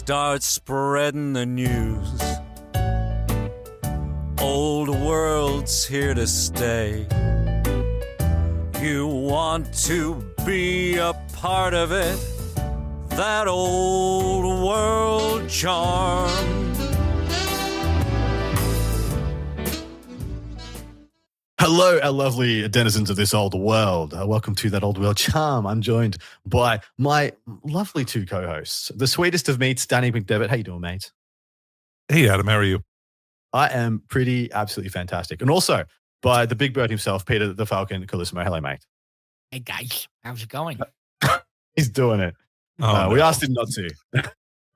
Start spreading the news. Old world's here to stay. You want to be a part of it. That old world charm. Hello, our lovely denizens of this old world. Welcome to That Old World Charm. I'm joined by my lovely two co-hosts, the sweetest of meats, Danny McDevitt. How you doing, mate? Hey, Adam. How are you? I am pretty absolutely fantastic. And also by the big bird himself, Peter the Falcon Carlissimo. Hello, mate. Hey, guys. How's it going? He's doing it. We asked him not to.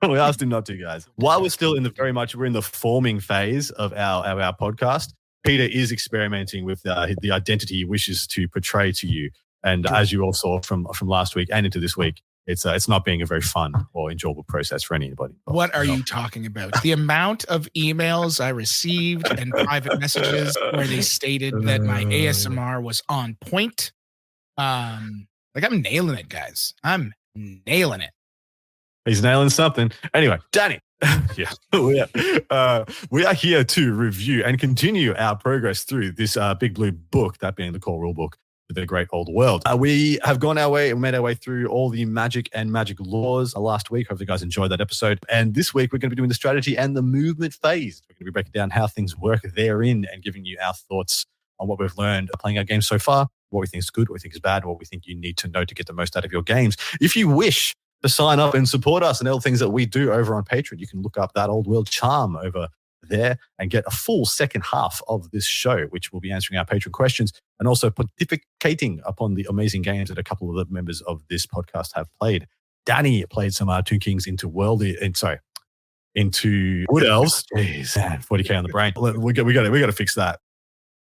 We asked him not to, guys. While we're still we're in the forming phase of our podcast, Peter is experimenting with the identity he wishes to portray to you. And as you all saw from last week and into this week, it's not being a very fun or enjoyable process for anybody. What are you talking about? The amount of emails I received and private messages where they stated that my ASMR was on point. I'm nailing it, guys. I'm nailing it. He's nailing something. Anyway, Danny. Yeah, we are here to review and continue our progress through this big blue book, that being the core rule book for the great old world. We have made our way through all the magic and magic laws last week. Hope you guys enjoyed that episode. And this week, we're going to be doing the strategy and the movement phase. We're going to be breaking down how things work therein and giving you our thoughts on what we've learned playing our game so far, what we think is good, what we think is bad, what we think you need to know to get the most out of your games. If you wish to sign up and support us and all the things that we do over on Patreon, you can look up That Old World Charm over there and get a full second half of this show, which will be answering our Patreon questions and also pontificating upon the amazing games that a couple of the members of this podcast have played. Danny played some Two Kings into Wood Elves. Jeez, man, 40k on the brain. We got to fix that.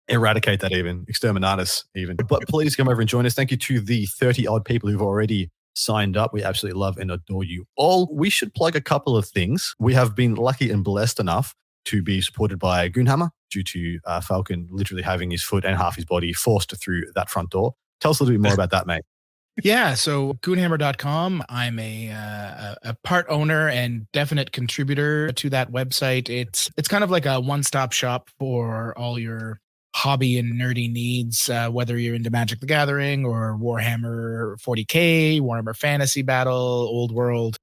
Eradicate that even. Exterminatus even. But please come over and join us. Thank you to the 30 odd people who've already signed up. We absolutely love and adore you all. We should plug a couple of things. We have been lucky and blessed enough to be supported by Goonhammer due to Falcon literally having his foot and half his body forced through that front door. Tell us a little bit more about that, mate. Yeah, so goonhammer.com. I'm a part owner and definite contributor to that website. It's kind of like a one-stop shop for all your hobby and nerdy needs, whether you're into Magic the Gathering or Warhammer 40k, Warhammer Fantasy Battle, Old World,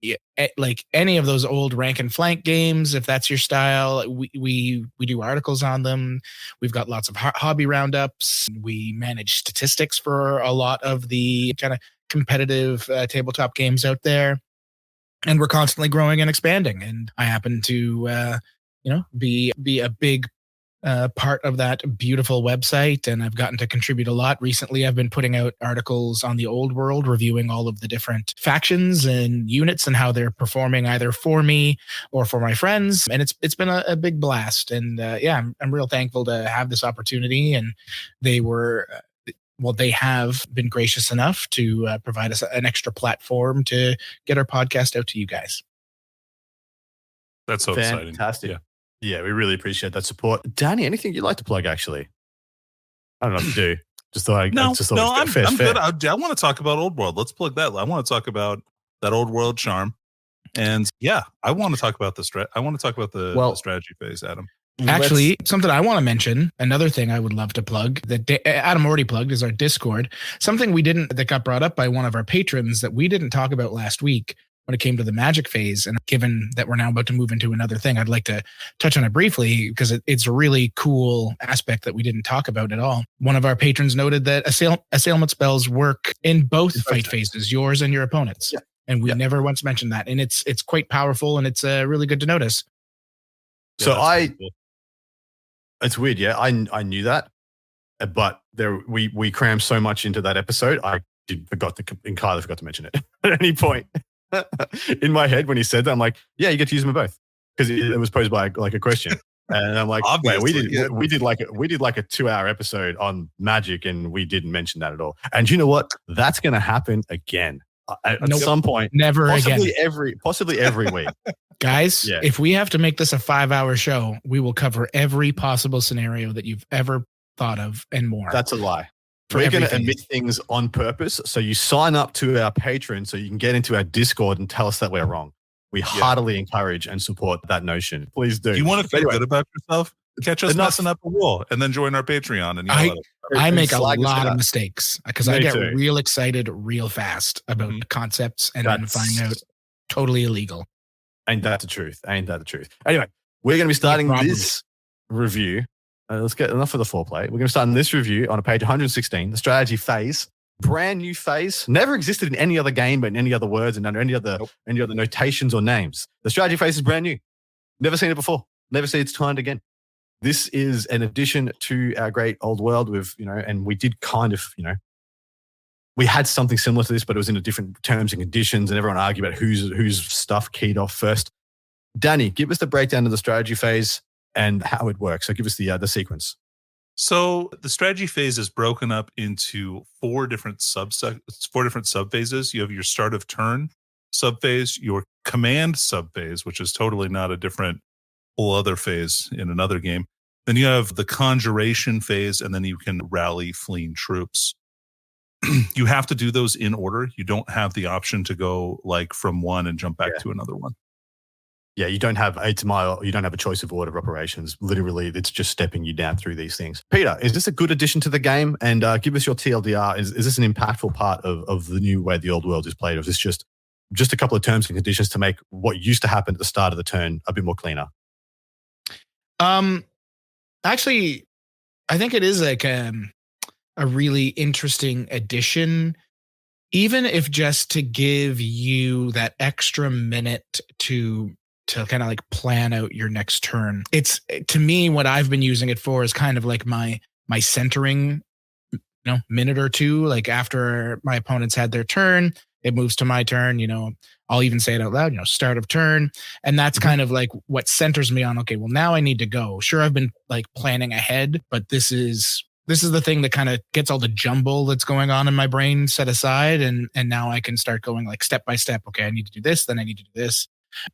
like any of those old rank and flank games. If that's your style, we do articles on them. We've got lots of hobby roundups. We manage statistics for a lot of the kind of competitive tabletop games out there, and we're constantly growing and expanding. And I happen to, be a big part of that beautiful website, and I've gotten to contribute a lot. Recently, I've been putting out articles on the old world, reviewing all of the different factions and units and how they're performing either for me or for my friends. And it's been a big blast. And I'm real thankful to have this opportunity. And they have been gracious enough to provide us an extra platform to get our podcast out to you guys. That's so exciting. Fantastic. Yeah, we really appreciate that support. Danny, anything you'd like to plug, actually? I don't know if you do. I'm good. I want to talk about Old World. Let's plug that. I want to talk about That Old World Charm. And yeah, I want to talk about the strategy phase, Adam. Actually, something I want to mention, another thing I would love to plug that Adam already plugged is our Discord. Something that got brought up by one of our patrons that we didn't talk about last week when it came to the magic phase. And given that we're now about to move into another thing, I'd like to touch on it briefly because it's a really cool aspect that we didn't talk about at all. One of our patrons noted that assailment spells work in both fight phases, yours and your opponent's. Yeah. And we never once mentioned that. And it's quite powerful, and it's really good to notice. So it's weird. Yeah, I knew that, but we crammed so much into that episode. I forgot to mention it at any point. In my head when he said that, I'm like, yeah, you get to use them both because it was posed by like a question, and I'm like, wait, we did like a 2-hour episode on magic and we didn't mention that at all. And you know what? That's going to happen again at some point. Never possibly again. Possibly every week. Guys, if we have to make this a 5-hour show, we will cover every possible scenario that you've ever thought of and more. That's a lie. We're going to omit things on purpose. So you sign up to our Patreon so you can get into our Discord and tell us that we're wrong. We heartily encourage and support that notion. Please do. You want to feel good about yourself? Catch us messing up a wall and then join our Patreon. And I make a lot of mistakes because I get real excited real fast about concepts and then find out totally illegal. Ain't that the truth? Anyway, we're going to be starting this review. Let's get enough of the foreplay. We're going to start in this review on page 116, the strategy phase. Brand new phase. Never existed in any other game, but in any other words and under any other notations or names. The strategy phase is brand new. Never seen it before. Never seen its kind again. This is an addition to our great old world with, and we did kind of, we had something similar to this, but it was in a different terms and conditions, and everyone argued about whose stuff keyed off first. Danny, give us the breakdown of the strategy phase and how it works. So give us the sequence. So the strategy phase is broken up into four different subphases. You have your start of turn subphase, your command subphase, which is totally not a different whole other phase in another game. Then you have the conjuration phase, and then you can rally fleeing troops. You have to do those in order. You don't have the option to go like from one and jump back to another one. Yeah, you don't have a choice of order of operations. Literally, it's just stepping you down through these things. Peter, is this a good addition to the game? And give us your TLDR. Is this an impactful part of the new way the old world is played? Or is this just a couple of terms and conditions to make what used to happen at the start of the turn a bit more cleaner? Actually, I think it is like a really interesting addition, even if just to give you that extra minute to kind of like plan out your next turn. It's, to me, what I've been using it for is kind of like my centering, minute or two, like after my opponents had their turn, it moves to my turn, I'll even say it out loud, start of turn. And that's kind of like what centers me on, okay, well, now I need to go. Sure, I've been like planning ahead, but this is the thing that kind of gets all the jumble that's going on in my brain set aside. And now I can start going like step by step. Okay, I need to do this, then I need to do this.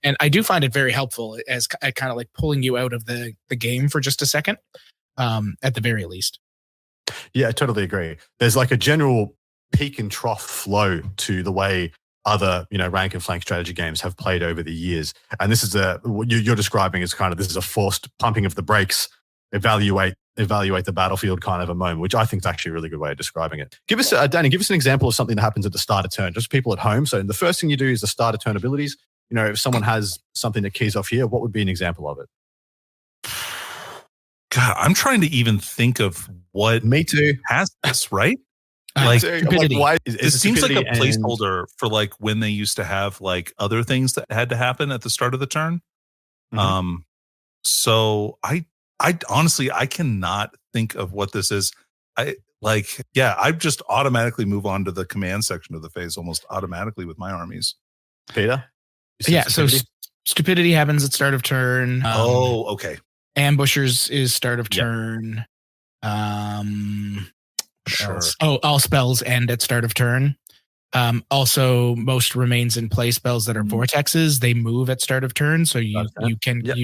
And I do find it very helpful as kind of like pulling you out of the game for just a second, at the very least. Yeah, I totally agree. There's like a general peak and trough flow to the way other, rank and flank strategy games have played over the years. And this is what you're describing as kind of, this is a forced pumping of the brakes, evaluate the battlefield kind of a moment, which I think is actually a really good way of describing it. Give us, Danny, give us an example of something that happens at the start of turn, just people at home. So the first thing you do is the start of turn abilities. If someone has something that keys off here, what would be an example of it? God, I'm trying to even think of what Me too. has this, right? Why it seems like a placeholder for like when they used to have like other things that had to happen at the start of the turn. Mm-hmm. So I honestly, I cannot think of what this is. I just automatically move on to the command section of the phase almost automatically with my armies. Peter? Yeah, so stupidity happens at start of turn. Okay. Ambushers is start of turn. Sure. All spells end at start of turn. Also, most remains in play spells that are vortexes, they move at start of turn. So you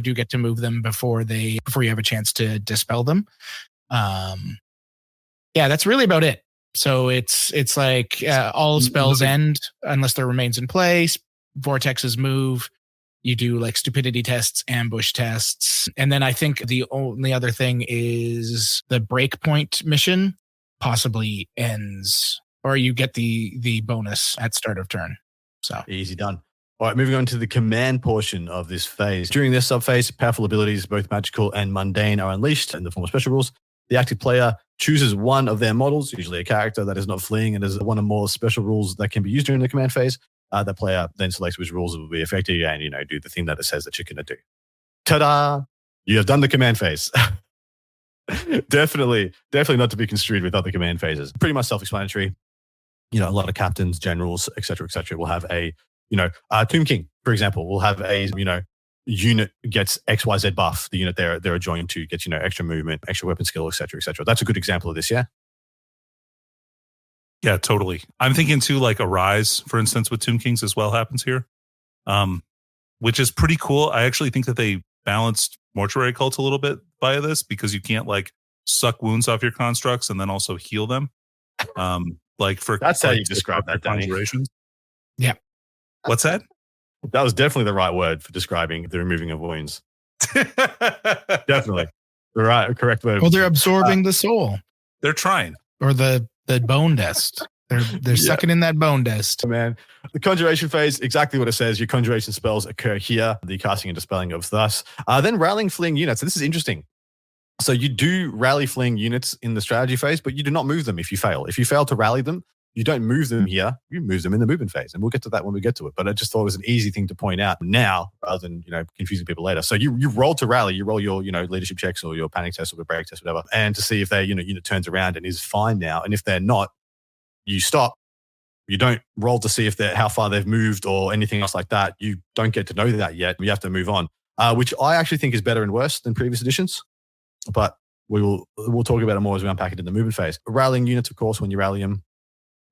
do get to move them before you have a chance to dispel them. That's really about it. So it's like all spells end unless there remains in play. Vortexes move. You do like stupidity tests, ambush tests. And then I think the only other thing is the breakpoint mission possibly ends, or you get the bonus at start of turn. So easy done. All right, moving on to the command portion of this phase. During this subphase, powerful abilities, both magical and mundane, are unleashed in the form of special rules. The active player chooses one of their models, usually a character that is not fleeing, and there's one or more special rules that can be used during the command phase. That player then selects which rules will be effective and, do the thing that it says that you're going to do. Ta-da! You have done the command phase. Definitely not to be construed with other command phases. Pretty much self-explanatory. A lot of captains, generals, et cetera, will have a, Tomb King, for example, will have a, unit gets XYZ buff. The unit they're adjoined to gets, extra movement, extra weapon skill, et cetera, et cetera. That's a good example of this, yeah? Yeah, totally. I'm thinking too, like Arise, for instance, with Tomb Kings as well happens here, which is pretty cool. I actually think that they balanced Mortuary Cult a little bit by this because you can't like suck wounds off your constructs and then also heal them. That's how you describe that, Danny. Yeah. What's that? That was definitely the right word for describing the removing of wounds. Definitely. The right, correct word. Well, they're absorbing the soul. They're trying. Or the bone dust. They're sucking in that bone dust. Man, the conjuration phase, exactly what it says. Your conjuration spells occur here. The casting and dispelling of thus. Then rallying, fleeing units. So this is interesting. So you do rally fleeing units in the strategy phase, but you do not move them if you fail. If you fail to rally them, you don't move them here. You move them in the movement phase, and we'll get to that when we get to it. But I just thought it was an easy thing to point out now, rather than confusing people later. So you roll to rally. You roll your leadership checks or your panic test or your break test, whatever, and to see if their unit turns around and is fine now. And if they're not, you stop. You don't roll to see if how far they've moved or anything else like that. You don't get to know that yet. You have to move on, which I actually think is better and worse than previous editions. But we'll talk about it more as we unpack it in the movement phase. Rallying units, of course, when you rally them,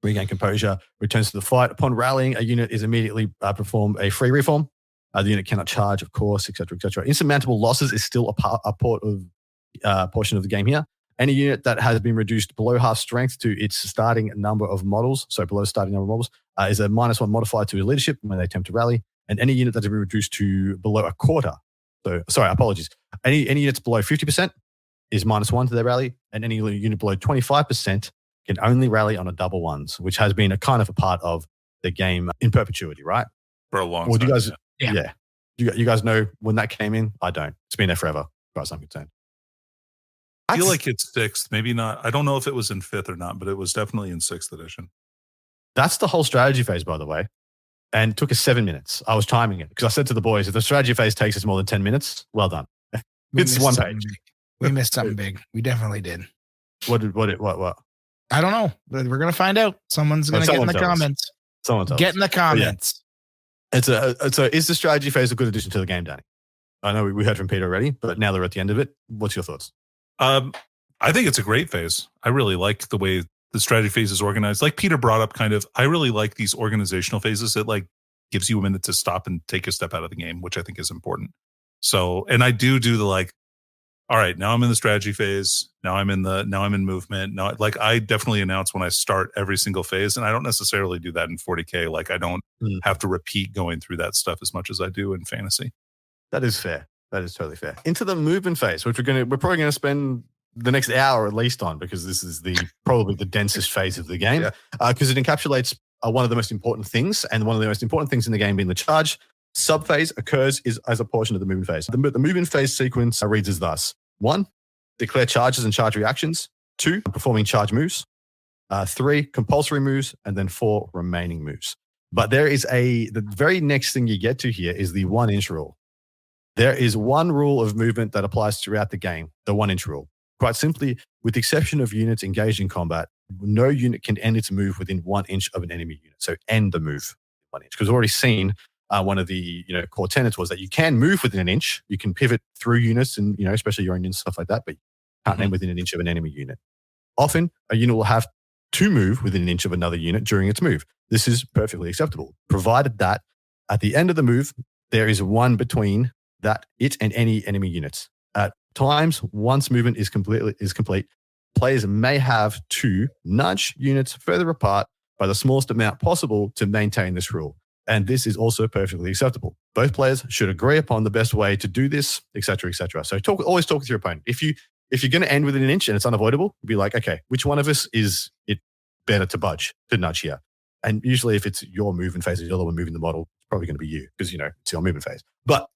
regain composure, returns to the fight. Upon rallying, a unit is immediately performed a free reform. The unit cannot charge, of course, etc., etc. Insurmountable losses is still a portion of the game here. Any unit that has been reduced below half strength to its starting number of models, so below starting number of models, is a -1 modifier to leadership when they attempt to rally. And any unit that has been reduced to below a quarter, so sorry, apologies. Any units below 50% is -1 to their rally, and any unit below 25% can only rally on a double ones, which has been a kind of a part of the game in perpetuity, right? For a long time. Well, do you guys, Yeah. You guys know when that came in? I don't. It's been there forever, as far as I'm concerned. I feel like it's 6th, maybe not. I don't know if it was in 5th or not, but it was definitely in 6th edition. That's the whole strategy phase, by the way. And it took us 7 minutes. I was timing it because I said to the boys, if the strategy phase takes us more than 10 minutes, well done. It's one page. We missed something big. We definitely did. What? I don't know. We're going to find out. Someone's going to get in the comments. Someone tell Get us. in the comments. Yeah. Is the strategy phase a good addition to the game, Danny? I know we heard from Peter already, but now they're at the end of it. What's your thoughts? I think it's a great phase. I really like the way the strategy phase is organized. Like Peter brought up, I really like these organizational phases. It gives you a minute to stop and take a step out of the game, which I think is important. So, and I do the all right, now I'm in the strategy phase. Now I'm in movement. Now, I definitely announce when I start every single phase, and I don't necessarily do that in 40K. I don't have to repeat going through that stuff as much as I do in fantasy. That is fair. That is totally fair. Into the movement phase, which we're probably going to spend the next hour at least on, because this is probably the densest phase of the game, because it encapsulates one of the most important things, and one of the most important things in the game being the charge. Subphase occurs as a portion of the movement phase. The movement phase sequence reads as thus: 1, declare charges and charge reactions. 2, performing charge moves. 3, compulsory moves, and then 4, remaining moves. But there is the very next thing you get to here is the 1-inch rule. There is one rule of movement that applies throughout the game, the 1-inch rule. Quite simply, with the exception of units engaged in combat, no unit can end its move within 1 inch of an enemy unit. So end the move 1 inch. Because we've already seen one of the core tenets was that you can move within an inch. You can pivot through units and especially your own units, stuff like that, but you can't end within an inch of an enemy unit. Often, a unit will have to move within an inch of another unit during its move. This is perfectly acceptable, provided that at the end of the move, there is one between it and any enemy units. At times, once movement is complete, players may have to nudge units further apart by the smallest amount possible to maintain this rule. And this is also perfectly acceptable. Both players should agree upon the best way to do this, etc., etc. So always talk with your opponent. If you're going to end within an inch and it's unavoidable, be like, okay, which one of us is it better to nudge here? And usually if it's your movement phase, you're the one moving the model, it's probably going to be you because, it's your movement phase. But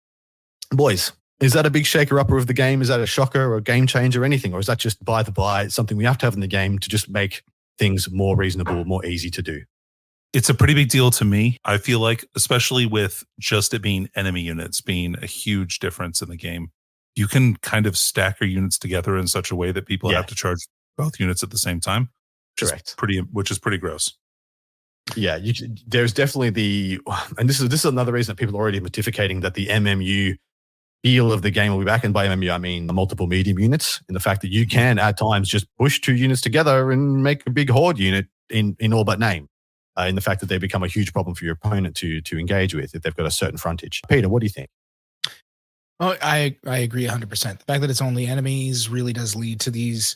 boys, is that a big shaker-upper of the game? Is that a shocker or a game changer or anything? Or is that just by the by, something we have to have in the game to just make things more reasonable, more easy to do? It's a pretty big deal to me. I feel like, especially with just it being enemy units being a huge difference in the game, you can kind of stack your units together in such a way that people have to charge both units at the same time. Correct. Which is pretty gross. Yeah, there's definitely and this is another reason that people are already mythificating that the MMU feel of the game will be back. And by MMU, I mean the multiple medium units, in the fact that you can at times just push 2 units together and make a big horde unit in all but name. In the fact that they become a huge problem for your opponent to engage with if they've got a certain frontage. Peter, what do you think? Oh, I agree 100%. The fact that it's only enemies really does lead to these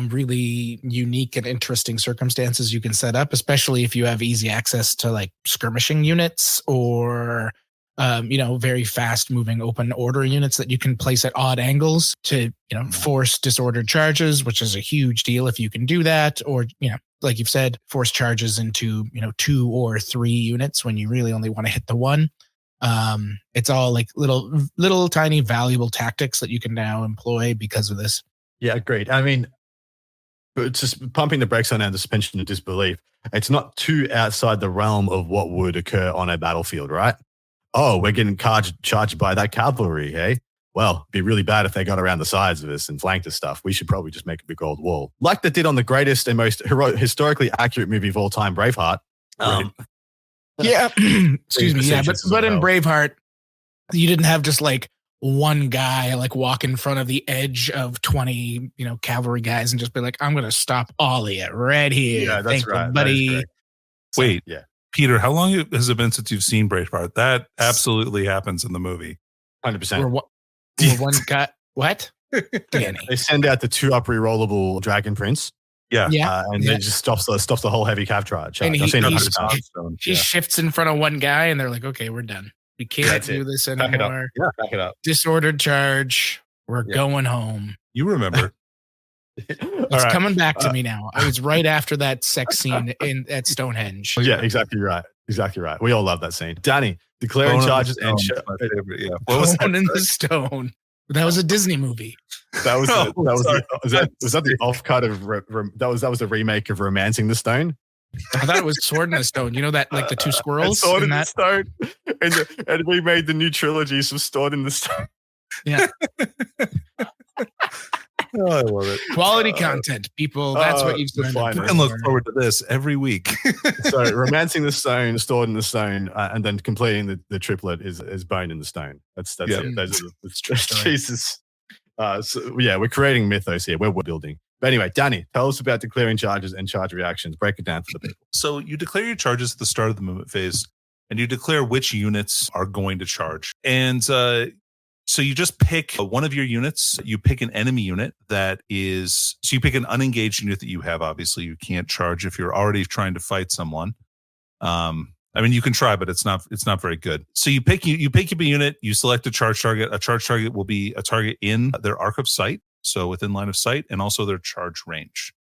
really unique and interesting circumstances you can set up, especially if you have easy access to skirmishing units or very fast moving open order units that you can place at odd angles to, force disordered charges, which is a huge deal if you can do that. Or, like you've said, force charges into, 2 or 3 units when you really only want to hit the one. It's all like little tiny valuable tactics that you can now employ because of this. Yeah, agreed. I mean, but just pumping the brakes on our suspension of disbelief, it's not too outside the realm of what would occur on a battlefield, right? Oh, we're getting charged by that cavalry, hey? Well, it'd be really bad if they got around the sides of us and flanked us stuff. We should probably just make a big old wall. Like they did on the greatest and most historically accurate movie of all time, Braveheart. Yeah, excuse me. Yeah, but in Braveheart, you didn't have just like one guy like walk in front of the edge of 20, cavalry guys and just be like, I'm going to stop all of you right here. Yeah, that's right, buddy. Wait, yeah. Peter, how long has it been since you've seen Braveheart? That absolutely happens in the movie. 100%. Where one guy, what? They send out the 2-up re-rollable Dragon Prince. Yeah. And they just stops the whole heavy cav charge. And I've seen it 100 times. He shifts in front of one guy and they're like, okay, we're done. We can't do this anymore. Back it up. Disordered charge. We're going home. You remember. It's coming back to me now. I was right after that sex scene at Stonehenge. Yeah, exactly right. Exactly right. We all love that scene. Danny, declaring charges and my favorite. Yeah. What was Bone in the Stone? That was a Disney movie. That was the off cut of that was the remake of Romancing the Stone. I thought it was Sword in the Stone. You know that, like the two squirrels. Sword in the Stone, and we made the new trilogies of Sword in the Stone. Yeah. Oh, I love it. Quality content, people. That's what you've signed up for. You can look forward to this every week. So, Romancing the Stone, Sword in the Stone, and then completing the triplet is Bone in the Stone. That's it. Those are Jesus. We're creating mythos here. We're building. But anyway, Danny, tell us about declaring charges and charge reactions. Break it down for the people. So you declare your charges at the start of the movement phase, and you declare which units are going to charge. And so you just pick one of your units. You pick an enemy unit so you pick an unengaged unit that you have. Obviously, you can't charge if you're already trying to fight someone. I mean, you can try, but it's not very good. So you pick a unit, you select a charge target. A charge target will be a target in their arc of sight, so within line of sight, and also their charge range.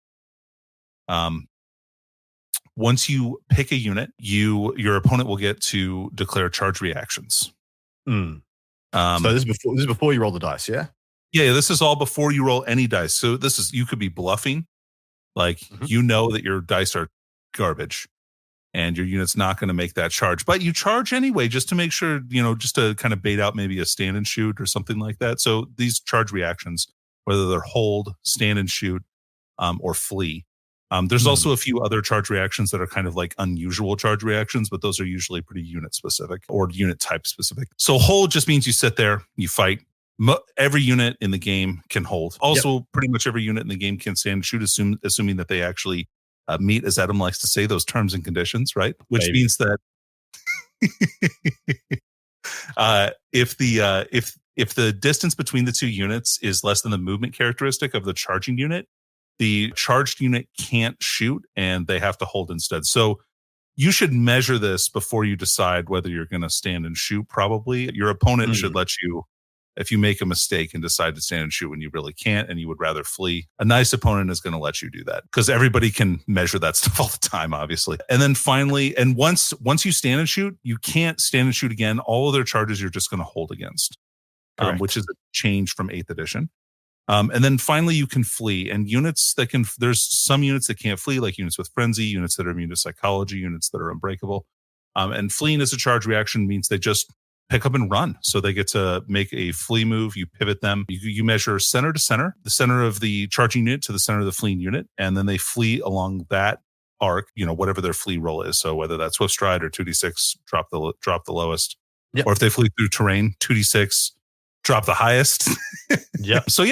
Once you pick a unit, your opponent will get to declare charge reactions. So this is before you roll the dice, yeah? Yeah, this is all before you roll any dice. So you could be bluffing, like you know that your dice are garbage, and your unit's not going to make that charge, but you charge anyway, just to make sure, just to kind of bait out maybe a stand and shoot or something like that. So these charge reactions, whether they're hold, stand and shoot, or flee. There's also a few other charge reactions that are kind of like unusual charge reactions, but those are usually pretty unit specific or unit type specific. So hold just means you sit there, you fight. Every unit in the game can hold. Also, pretty much every unit in the game can stand and shoot, assuming that they actually meet, as Adam likes to say, those terms and conditions, right? Which means that if the distance between the two units is less than the movement characteristic of the charging unit, the charged unit can't shoot and they have to hold instead. So you should measure this before you decide whether you're going to stand and shoot. Probably your opponent should let you, if you make a mistake and decide to stand and shoot when you really can't and you would rather flee, a nice opponent is going to let you do that because everybody can measure that stuff all the time, obviously. And then finally, and once you stand and shoot, you can't stand and shoot again. All of their charges you're just going to hold against, which is a change from 8th edition. And then finally, you can flee. And there's some units that can't flee, like units with frenzy, units that are immune to psychology, units that are unbreakable. And fleeing as a charge reaction means they just pick up and run. So they get to make a flee move. You pivot them. You measure center to center, the center of the charging unit to the center of the fleeing unit. And then they flee along that arc, whatever their flee roll is. So whether that's swift stride or 2d6, drop the lowest. Yep. Or if they flee through terrain, 2d6, drop the highest. So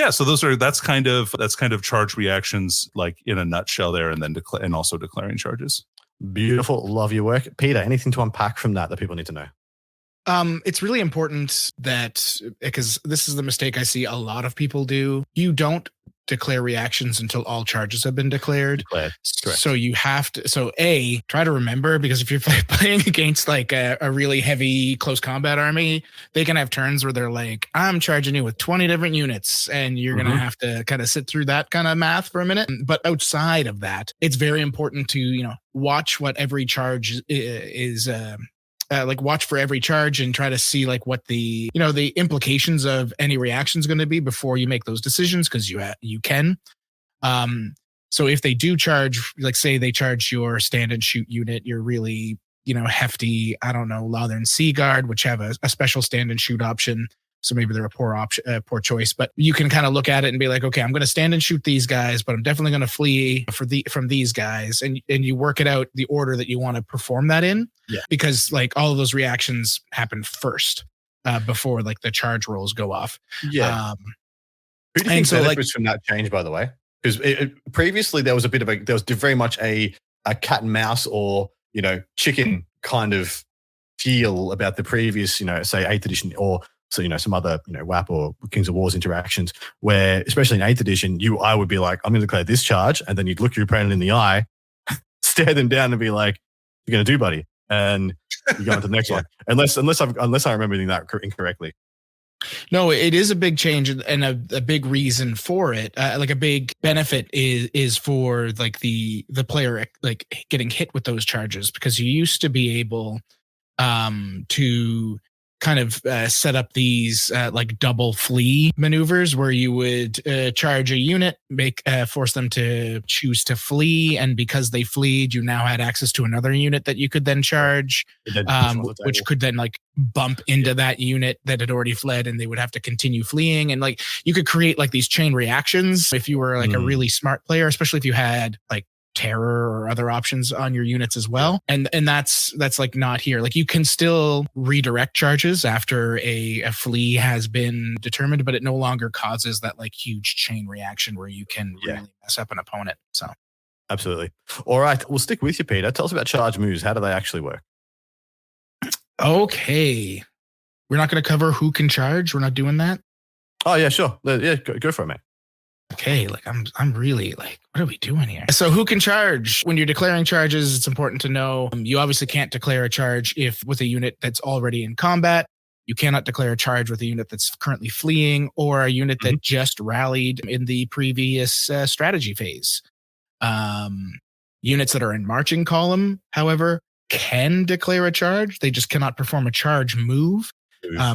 that's kind of charge reactions, like in a nutshell there, and then and also declaring charges. Beautiful. Love your work. Peter, anything to unpack from that people need to know? It's really important that, because this is the mistake I see a lot of people do. You don't declare reactions until all charges have been declared. Correct. So you have to, try to remember, because if you're playing against like a really heavy close combat army, they can have turns where they're like, I'm charging you with 20 different units, and you're going to have to kind of sit through that kind of math for a minute. But outside of that, it's very important to, watch what every charge is, watch for every charge and try to see like what the implications of any reaction is going to be before you make those decisions, because you can. So if they do charge, like say they charge your stand and shoot unit, your really hefty, I don't know, Lathern Sea Guard, which have a special stand and shoot option. So maybe they're a poor choice, but you can kind of look at it and be like, okay, I'm going to stand and shoot these guys, but I'm definitely going to flee from these guys. And you work it out the order that you want to perform that in, because like all of those reactions happen first before like the charge rolls go off. Yeah. Who do you think benefits from that change, by the way? Because previously there was very much a cat and mouse or chicken kind of feel about the previous say 8th edition or some other WAP or Kings of Wars interactions, where especially in 8th edition I would be like, I'm going to declare this charge, and then you'd look your opponent in the eye, stare them down, and be like, "You're going to do, buddy," and you go on to the next one. Unless I remember that incorrectly. No, it is a big change, and a big reason for it. Like a big benefit is for like the player like getting hit with those charges, because you used to be able to kind of set up these like double flee maneuvers where you would charge a unit, force them to choose to flee, and because they fleed, you now had access to another unit that you could then charge, which could then like bump into that unit that had already fled, and they would have to continue fleeing. And like you could create like these chain reactions if you were like a really smart player, especially if you had like terror or other options on your units as well. And that's like not here. Like you can still redirect charges after a flee has been determined, but it no longer causes that like huge chain reaction where you can really mess up an opponent. So absolutely. All right, we'll stick with you, Peter. Tell us about charge moves. How do they actually work? Okay, we're not going to cover who can charge. We're not doing that. Oh yeah, sure. Yeah, go for it, mate. Okay, like I'm really like, what are we doing here? So who can charge? When you're declaring charges, it's important to know you obviously can't declare a charge with a unit that's already in combat. You cannot declare a charge with a unit that's currently fleeing or a unit that just rallied in the previous strategy phase. Units that are in marching column, however, can declare a charge. They just cannot perform a charge move.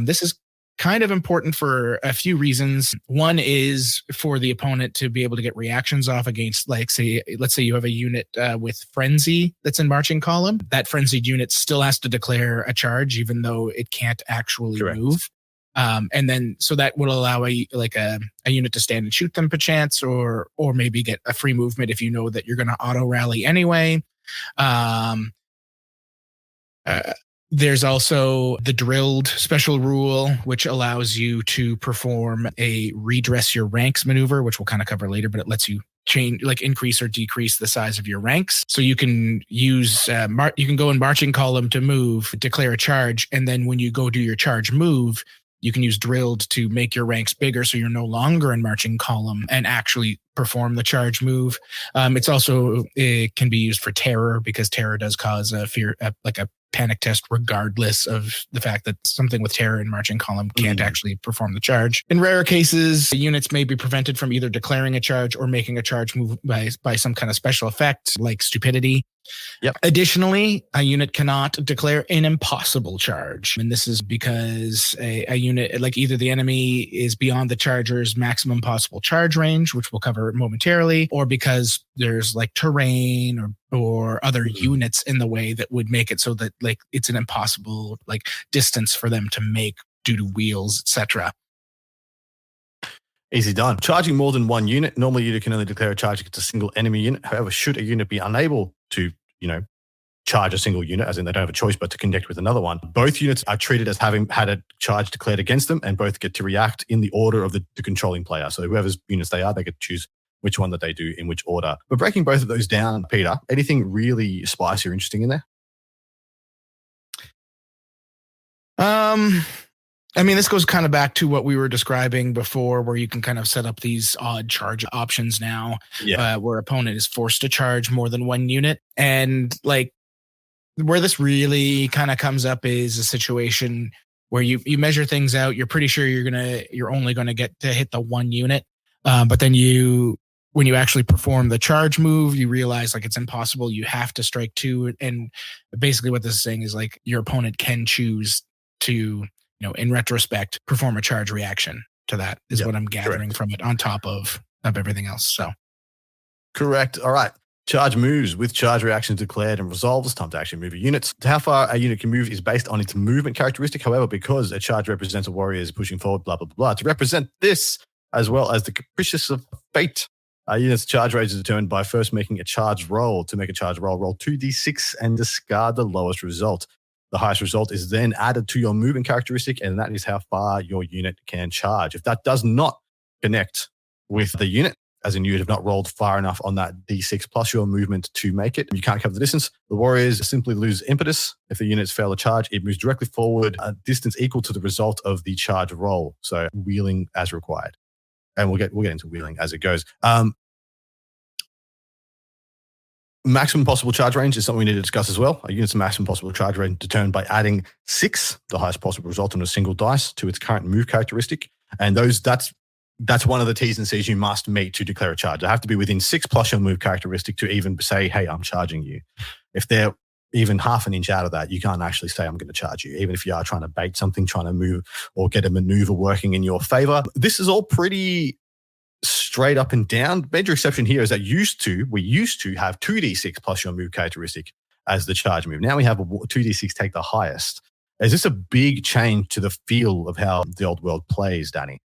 This is kind of important for a few reasons. One is for the opponent to be able to get reactions off against, like, let's say you have a unit with frenzy that's in marching column. That frenzied unit still has to declare a charge, even though it can't actually move. And then, so that would allow a unit to stand and shoot them perchance, or maybe get a free movement if you know that you're going to auto rally anyway. There's also the drilled special rule, which allows you to perform a redress your ranks maneuver, which we'll kind of cover later, but it lets you change, like increase or decrease the size of your ranks. So you can use, you can go in marching column to move, declare a charge, and then when you go do your charge move, you can use drilled to make your ranks bigger, so you're no longer in marching column and actually perform the charge move. It can be used for terror, because terror does cause a fear, like a panic test, regardless of the fact that something with terror in marching column can't actually perform the charge. In rare cases, units may be prevented from either declaring a charge or making a charge move by some kind of special effect, like stupidity. Yep. Additionally, a unit cannot declare an impossible charge. And this is because a unit, like either the enemy is beyond the charger's maximum possible charge range, which we'll cover momentarily, or because there's like terrain or other units in the way that would make it so that like it's an impossible like distance for them to make due to wheels, etc. Easy done. Charging more than one unit. Normally, you can only declare a charge against a single enemy unit. However, should a unit be unable to, charge a single unit, as in they don't have a choice but to connect with another one, both units are treated as having had a charge declared against them, and both get to react in the order of the controlling player. So whoever's units they are, they get to choose which one that they do in which order. But breaking both of those down, Peter, anything really spicy or interesting in there? I mean, this goes kind of back to what we were describing before, where you can kind of set up these odd charge options now, where opponent is forced to charge more than one unit. And like where this really kind of comes up is a situation where you measure things out. You're pretty sure you're only going to get to hit the one unit. But then when you actually perform the charge move, you realize like it's impossible. You have to strike two. And basically what this is saying is like your opponent can choose to, in retrospect, perform a charge reaction to that is what I'm gathering from it on top of everything else. So. Correct. All right. Charge moves with charge reactions declared and resolved. It's time to actually move a unit. How far a unit can move is based on its movement characteristic. However, because a charge represents a warrior pushing forward, blah, blah, blah, to represent this, as well as the capricious of fate, a unit's charge rate is determined by first making a charge roll. To make a charge roll 2d6 and discard the lowest result. The highest result is then added to your movement characteristic, and that is how far your unit can charge. If that does not connect with the unit, as in you have not rolled far enough on that d6 plus your movement to make it, you can't cover the distance. The warriors simply lose impetus. If the units fail to charge, it moves directly forward a distance equal to the result of the charge roll. So wheeling as required. And we'll get into wheeling as it goes. Maximum possible charge range is something we need to discuss as well. A unit's maximum possible charge range determined by adding 6, the highest possible result on a single dice, to its current move characteristic. And that's one of the T's and C's you must meet to declare a charge. They have to be within 6 plus your move characteristic to even say, hey, I'm charging you. If they're even half an inch out of that, you can't actually say, I'm going to charge you, even if you are trying to bait something, trying to move or get a maneuver working in your favor. This is all pretty straight up and down. The major exception here is that we used to have 2d6 plus your move characteristic as the charge move. Now we have a 2d6 take the highest. Is this a big change to the feel of how the old world plays, Danny?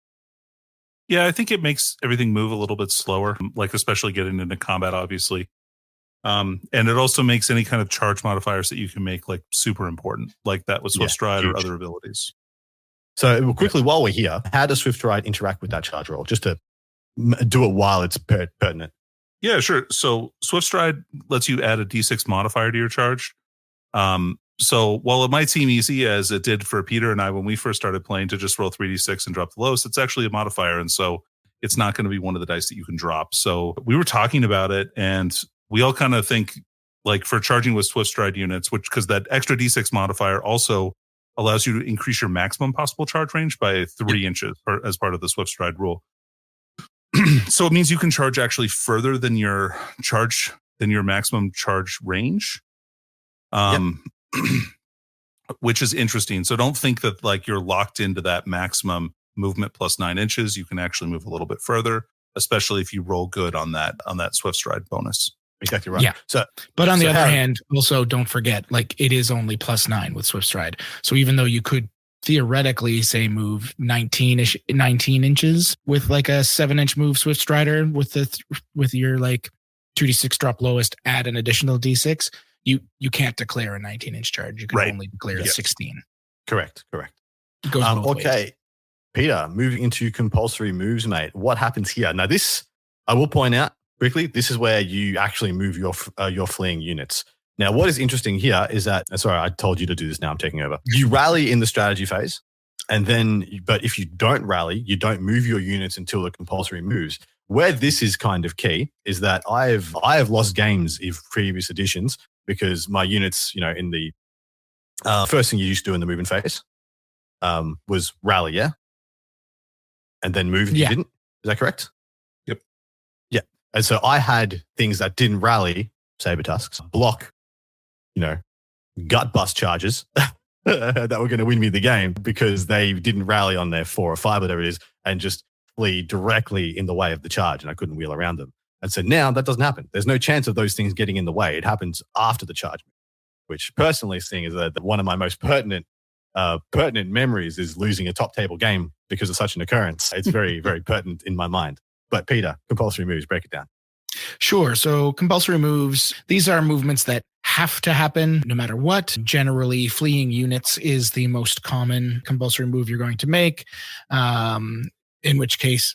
Yeah, I think it makes everything move a little bit slower, like especially getting into combat, obviously. And it also makes any kind of charge modifiers that you can make like super important, like that with Swift Stride or other abilities. So quickly, while we're here, how does Swift Stride interact with that charge roll? Just to do it while it's pertinent. Yeah, sure. So Swift Stride lets you add a d6 modifier to your charge. So while it might seem easy, as it did for Peter and I when we first started playing, to just roll 3d6 and drop the lowest, it's actually a modifier. And so it's not going to be one of the dice that you can drop. So we were talking about it, and we all kind of think, like, for charging with Swift Stride units, because that extra d6 modifier also allows you to increase your maximum possible charge range by 3 inches as part of the Swift Stride rule. So it means you can charge actually further than your maximum charge range. Which is interesting. So don't think that like you're locked into that maximum movement plus 9 inches. You can actually move a little bit further, especially if you roll good on that Swift Stride bonus. Exactly right. Yeah. But on the other hand, also don't forget, like, it is only plus 9 with Swift Stride. So even though you could theoretically say move 19 inches with like a 7-inch move Swift Strider with your like 2d6 drop lowest, add an additional d6. You can't declare a 19-inch charge. You can only declare a 16. Correct. It goes both ways. Okay, Peter, moving into compulsory moves, mate. What happens here? Now, this, I will point out quickly, this is where you actually move your fleeing units. Now, what is interesting here is that, sorry, I told you to do this, now I'm taking over. You rally in the strategy phase, but if you don't rally, you don't move your units until the compulsory moves. Where this is kind of key is that I have lost games in previous editions because my units, in the first thing you used to do in the movement phase was rally, and then move if you didn't. Is that correct? Yep. Yeah. And so I had things that didn't rally, saber tusks, block, gut bust charges that were going to win me the game because they didn't rally on their 4 or 5, whatever it is, and just flee directly in the way of the charge, and I couldn't wheel around them. And so now that doesn't happen. There's no chance of those things getting in the way. It happens after the charge, which personally seeing is that one of my most pertinent memories is losing a top table game because of such an occurrence. It's very, very pertinent in my mind. But Peter, compulsory moves, break it down. Sure. So compulsory moves, these are movements that have to happen no matter what. Generally, fleeing units is the most common compulsory move you're going to make, in which case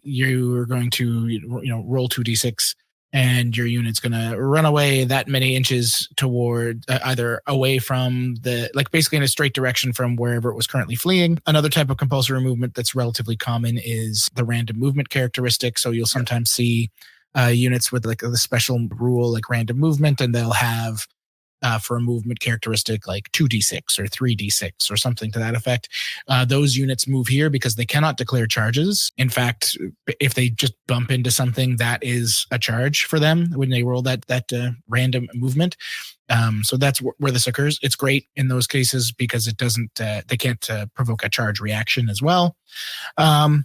you are going to roll 2d6 and your unit's going to run away that many inches toward either away from basically in a straight direction from wherever it was currently fleeing. Another type of compulsory movement that's relatively common is the random movement characteristic. So you'll sometimes see units with like the special rule, like random movement, and they'll have for a movement characteristic like 2d6 or 3d6 or something to that effect. Those units move here because they cannot declare charges. In fact, if they just bump into something, that is a charge for them when they roll that random movement. So that's where this occurs. It's great in those cases because it doesn't, they can't provoke a charge reaction as well. And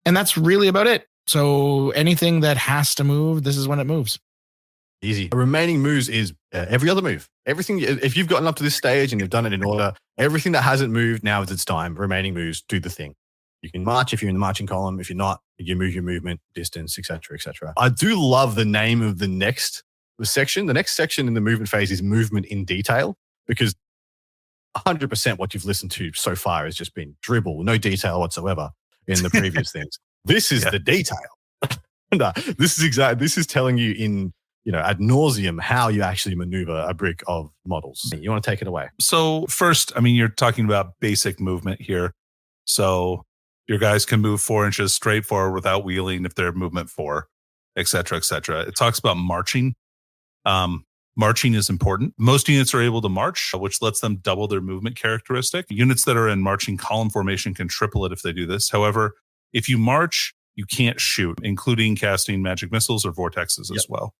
that's really about it. So anything that has to move, this is when it moves. Easy. Remaining moves is every other move. Everything, if you've gotten up to this stage and you've done it in order, everything that hasn't moved, now is its time. Remaining moves, do the thing. You can march if you're in the marching column. If you're not, you move your movement, distance, etc., etc. I do love the name of the next section. The next section in the movement phase is movement in detail, because 100% what you've listened to so far has just been dribble, no detail whatsoever in the previous things. This is the detail. This is telling you in, ad nauseum how you actually maneuver a brick of models. You want to take it away? So first, you're talking about basic movement here. So your guys can move 4 inches straight forward without wheeling if they're movement 4, et cetera, et cetera. It talks about marching. Marching is important. Most units are able to march, which lets them double their movement characteristic. Units that are in marching column formation can triple it if they do this. However, if you march, you can't shoot, including casting magic missiles or vortexes as well.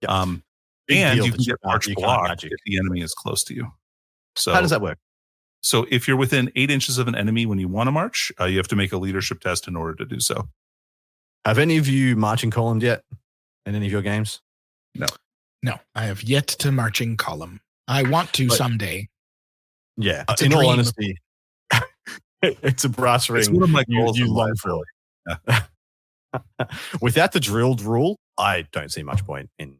Yep. And you can get march block if the enemy is close to you. So how does that work? So if you're within 8 inches of an enemy when you want to march, you have to make a leadership test in order to do so. Have any of you marching columned yet in any of your games? No, I have yet to marching column. I want to someday. Yeah, It's a in all dream. honesty, it's a brass ring. It's one of my goals you in long life, for. really. Without the drilled rule, I don't see much point in.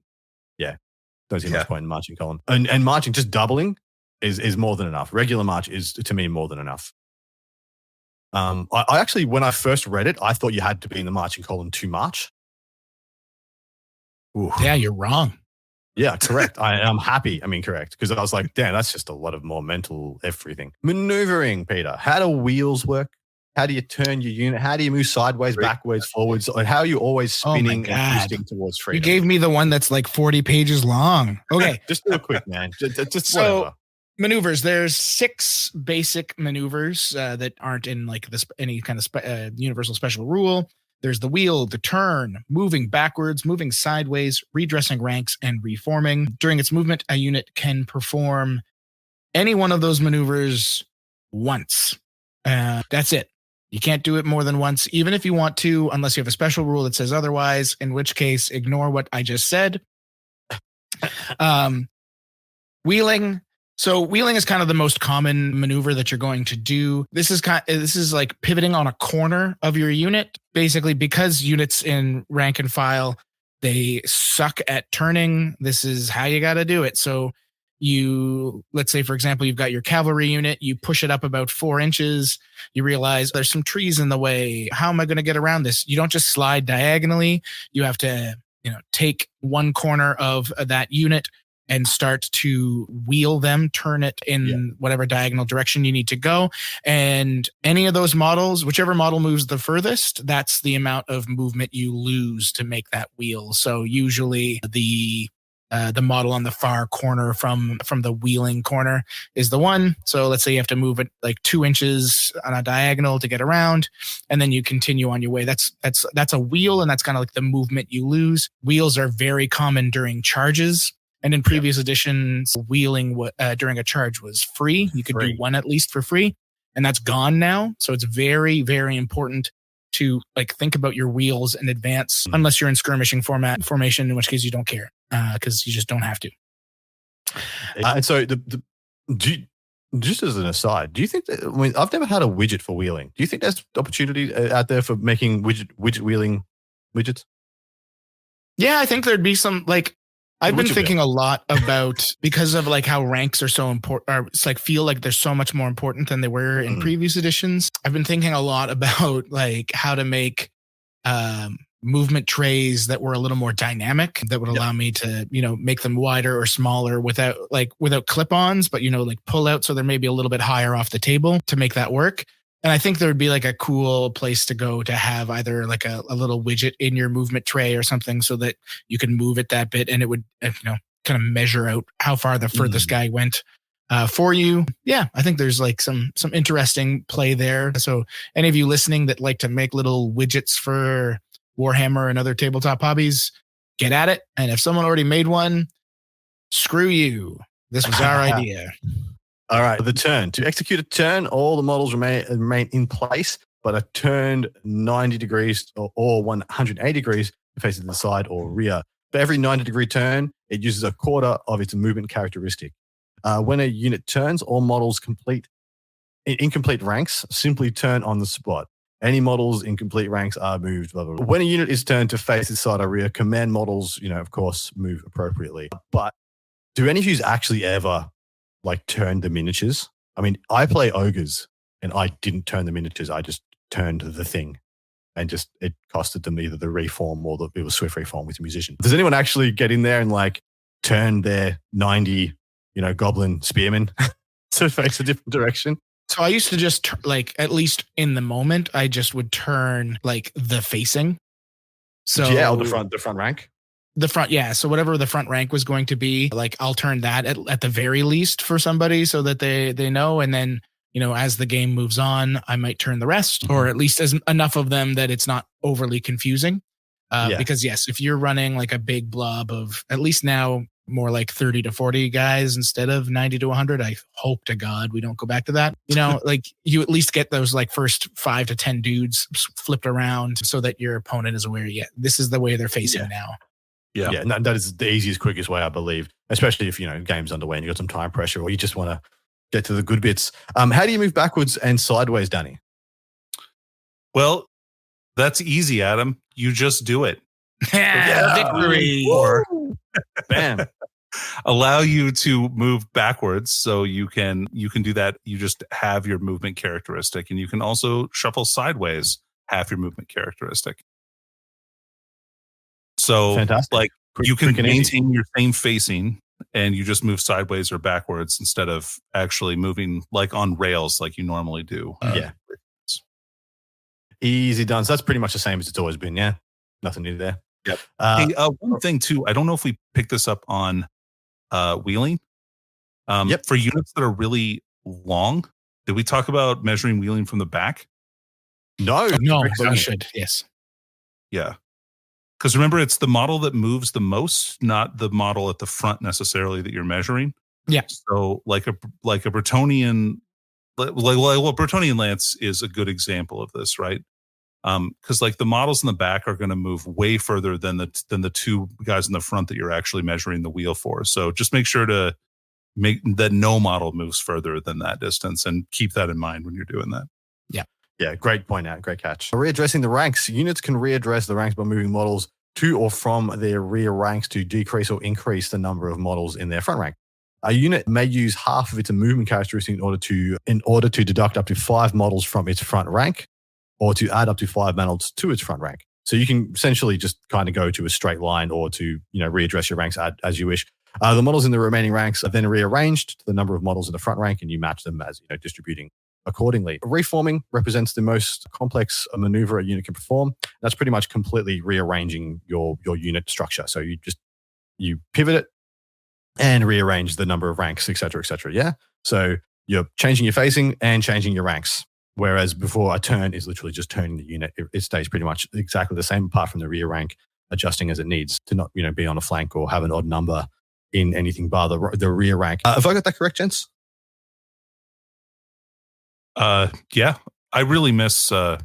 Don't see much point in marching column. And marching, just doubling is more than enough. Regular march is, to me, more than enough. I actually, when I first read it, I thought you had to be in the marching column to march. Ooh. Yeah, you're wrong. Yeah, correct. I'm happy. Correct. Because I was like, damn, that's just a lot of more mental everything. Maneuvering, Peter. How do wheels work? How do you turn your unit? How do you move sideways, backwards, forwards? And how are you always spinning and twisting towards freedom? You gave me the one that's like 40 pages long. Okay. Just do it quick, man. Just So, whatever. Maneuvers. There's 6 basic maneuvers that aren't in like this any kind of universal special rule. There's the wheel, the turn, moving backwards, moving sideways, redressing ranks, and reforming. During its movement, a unit can perform any one of those maneuvers once. That's it. You can't do it more than once, even if you want to, unless you have a special rule that says otherwise, in which case, ignore what I just said. Wheeling. So wheeling is kind of the most common maneuver that you're going to do. This is like pivoting on a corner of your unit, basically, because units in rank and file, they suck at turning. This is how you got to do it. So let's say, for example, you've got your cavalry unit, you push it up about 4 inches, you realize there's some trees in the way. How am I going to get around this? You don't just slide diagonally. You have to, take one corner of that unit and start to wheel them, turn it in whatever diagonal direction you need to go. And any of those models, whichever model moves the furthest, that's the amount of movement you lose to make that wheel. So usually the model on the far corner from the wheeling corner is the one. So let's say you have to move it like 2 inches on a diagonal to get around, and then you continue on your way. That's a wheel, and that's kind of like the movement you lose. Wheels are very common during charges. And in previous editions, wheeling during a charge was free. You could do one at least for free, and that's gone now. So it's very, very important to think about your wheels in advance, unless you're in skirmishing formation, in which case you don't care because you just don't have to. And so, just as an aside, do you think that, I've never had a widget for wheeling. Do you think there's opportunity out there for making widget wheeling widgets? Yeah, I think there'd be some I've been thinking a lot about, because of how ranks are so important, or it's feel like they're so much more important than they were in previous editions. I've been thinking a lot about how to make movement trays that were a little more dynamic that would allow me to, make them wider or smaller without clip-ons, but, like pull out so they're maybe a little bit higher off the table to make that work. And I think there would be like a cool place to go to have either like a little widget in your movement tray or something so that you can move it that bit and it would, kind of measure out how far the furthest guy went for you. Yeah, I think there's like some interesting play there. So any of you listening that like to make little widgets for Warhammer and other tabletop hobbies, get at it. And if someone already made one, screw you. This was our idea. All right. The turn. To execute a turn, all the models remain in place, but are turned 90 degrees or 180 degrees to face to the side or rear. For every 90-degree turn, it uses a quarter of its movement characteristic. When a unit turns, all models in incomplete ranks simply turn on the spot. Any models in complete ranks are moved. Blah, blah, blah. When a unit is turned to face its side or rear, command models, of course, move appropriately. But do any of you actually ever like turn the miniatures? I mean, I play ogres and I didn't turn the miniatures. I just turned the thing and it costed them either the reform or it was swift reform with a musician. Does anyone actually get in there and like turn their 90, goblin spearmen to face a different direction? So I used to just at least in the moment, I just would turn like the facing. So the front rank. The front, yeah. So whatever the front rank was going to be, like I'll turn that at the very least for somebody so that they know. And then, as the game moves on, I might turn the rest or at least enough of them that it's not overly confusing. Because yes, if you're running like a big blob of at least now more like 30 to 40 guys instead of 90 to 100, I hope to God we don't go back to that. Like you at least get those like first 5 to 10 dudes flipped around so that your opponent is aware, this is the way they're facing now. Yeah, and that is the easiest, quickest way, I believe, especially if, game's underway and you got some time pressure or you just want to get to the good bits. How do you move backwards and sideways, Danny? Well, that's easy, Adam. You just do it. Victory. Bam. Allow you to move backwards so you can do that. You just have your movement characteristic, and you can also shuffle sideways, have your movement characteristic. So fantastic. You can maintain your same facing and you just move sideways or backwards instead of actually moving like on rails like you normally do. Easy done. So that's pretty much the same as it's always been. Yeah. Nothing new there. Yep. One thing too, I don't know if we picked this up on wheeling. For units that are really long, did we talk about measuring wheeling from the back? No, but we should. Yes. Yeah. Because remember, it's the model that moves the most, not the model at the front necessarily that you're measuring. Yeah. So like a Bretonian, Bretonian lance is a good example of this, right? Because like the models in the back are going to move way further than the two guys in the front that you're actually measuring the wheel for. So just make sure to make that no model moves further than that distance, and keep that in mind when you're doing that. Yeah, great point out. Great catch. Readdressing the ranks. Units can readdress the ranks by moving models to or from their rear ranks to decrease or increase the number of models in their front rank. A unit may use half of its movement characteristic in order to deduct up to 5 models from its front rank, or to add up to 5 models to its front rank. So you can essentially just kind of go to a straight line or to readdress your ranks as you wish. The models in the remaining ranks are then rearranged to the number of models in the front rank, and you match them as distributing accordingly. Reforming represents the most complex maneuver a unit can perform. That's pretty much completely rearranging your unit structure. So you pivot it and rearrange the number of ranks, et cetera, et cetera. Yeah. So you're changing your facing and changing your ranks. Whereas before, a turn is literally just turning the unit. It stays pretty much exactly the same, apart from the rear rank adjusting as it needs to not be on a flank or have an odd number in anything bar the rear rank. Have I got that correct, gents? Yeah, I really miss Swift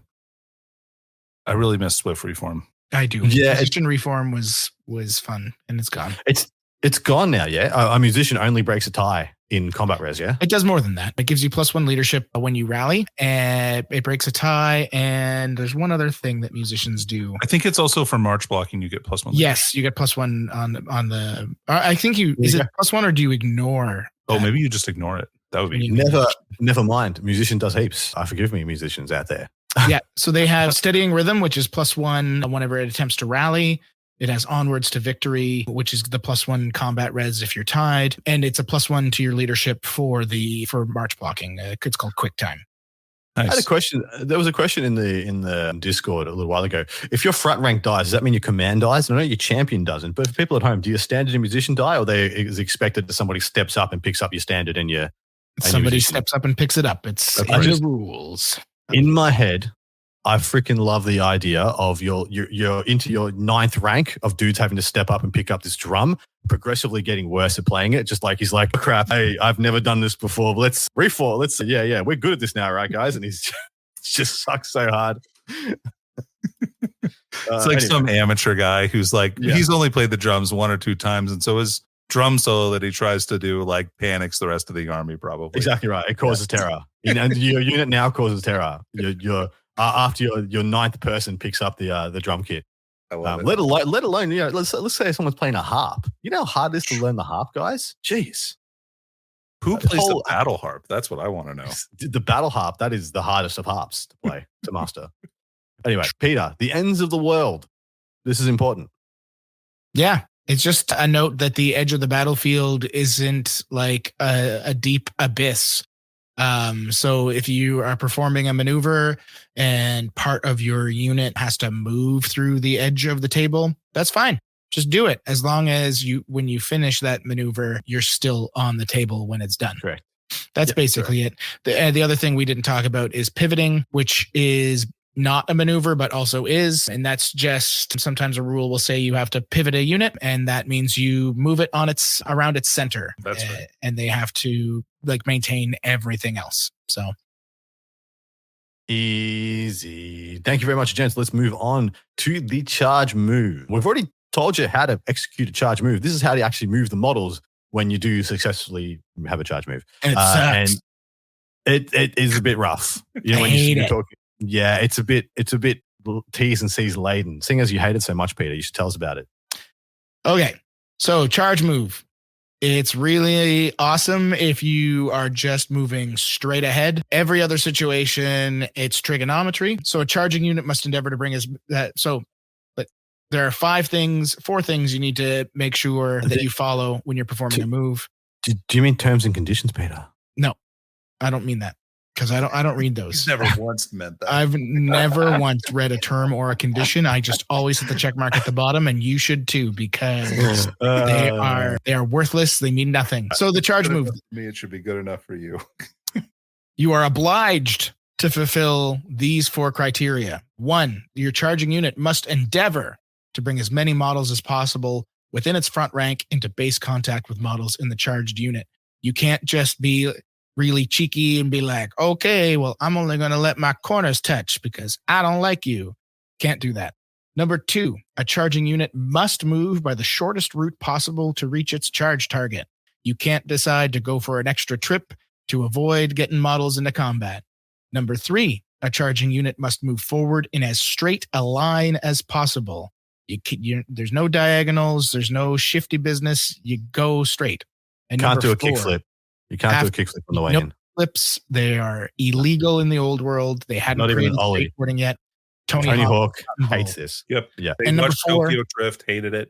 Reform. I do. Yeah, Musician Reform was fun, and it's gone. It's gone now. Yeah, a musician only breaks a tie in combat res. Yeah, it does more than that. It gives you +1 leadership when you rally, and it breaks a tie. And there's one other thing that musicians do. I think it's also for march blocking. You get +1. Yes, you get +1 on the. I think is it +1 or do you ignore? Oh, maybe you just ignore it. That would be never mind. Musician does heaps. Forgive me, musicians out there. Yeah. So they have Steadying Rhythm, which is +1 whenever it attempts to rally. It has Onwards to Victory, which is the +1 combat res if you're tied. And it's a +1 to your leadership for march blocking. It's called Quick Time. Nice. I had a question. There was a question in the Discord a little while ago. If your front rank dies, does that mean your command dies? I know your champion doesn't, but for people at home, do your standard and musician die, or is expected that somebody steps up and picks up your standard and your somebody musician? Steps up and picks it up. It's in the rules. In my head, I freaking love the idea of you're into your 9th rank of dudes having to step up and pick up this drum, progressively getting worse at playing it. Just like he's like, oh, crap, hey, I've never done this before. Let's reform. Yeah, we're good at this now, right, guys? And he's just sucks so hard. It's like some amateur guy who's like, he's only played the drums 1 or 2 times. And so his drum solo that he tries to do like panics the rest of the army, probably. Exactly right. It causes terror. And your unit now causes terror. You're after your 9th person picks up the drum kit. I love it. Let alone, let's say someone's playing a harp. You know how hard it is to learn the harp, guys? Jeez. Who plays the battle harp? That's what I want to know. The battle harp, that is the hardest of harps to play, to master. Anyway, Peter, the ends of the world. This is important. Yeah. It's just a note that the edge of the battlefield isn't like a deep abyss. So if you are performing a maneuver and part of your unit has to move through the edge of the table, that's fine. Just do it. As long as when you finish that maneuver, you're still on the table when it's done. Correct. That's basically it. The other thing we didn't talk about is pivoting, which is not a maneuver, but also is. And that's just sometimes a rule will say you have to pivot a unit, and that means you move it around its center. That's right. And they have to like maintain everything else. So easy. Thank you very much, gents. Let's move on to the charge move. We've already told you how to execute a charge move. This is how to actually move the models when you do successfully have a charge move. And it sucks. And it is a bit rough. You know, when you're talking. Yeah, it's a bit T's and C's laden. Seeing as you hate it so much, Peter, you should tell us about it. Okay, so charge move. It's really awesome if you are just moving straight ahead. Every other situation, it's trigonometry. So a charging unit must endeavor to bring that. So but there are 4 things you need to make sure that you follow when you're performing a move. Do you mean terms and conditions, Peter? No, I don't mean that. Because I don't read those. He's never once meant that. I've never once read a term or a condition. I just always hit the check mark at the bottom, and you should too, because they are worthless. They mean nothing. So the charge move. For me, it should be good enough for you. You are obliged to fulfill these 4 criteria. 1, your charging unit must endeavor to bring as many models as possible within its front rank into base contact with models in the charged unit. You can't just be really cheeky and be like, okay, well, I'm only going to let my corners touch because I don't like you. Can't do that. Number 2, a charging unit must move by the shortest route possible to reach its charge target. You can't decide to go for an extra trip to avoid getting models into combat. Number 3, a charging unit must move forward in as straight a line as possible. There's no diagonals. There's no shifty business. You go straight. And can't do a 4, kickflip. You can't do a kickflip on the way in. Flips, they are illegal in the old world. They hadn't not even created Ollie. skateboarding yet. Tony Hawk hates this. Yep. Yeah. They And number watched 4, Tokyo Drift, hated it.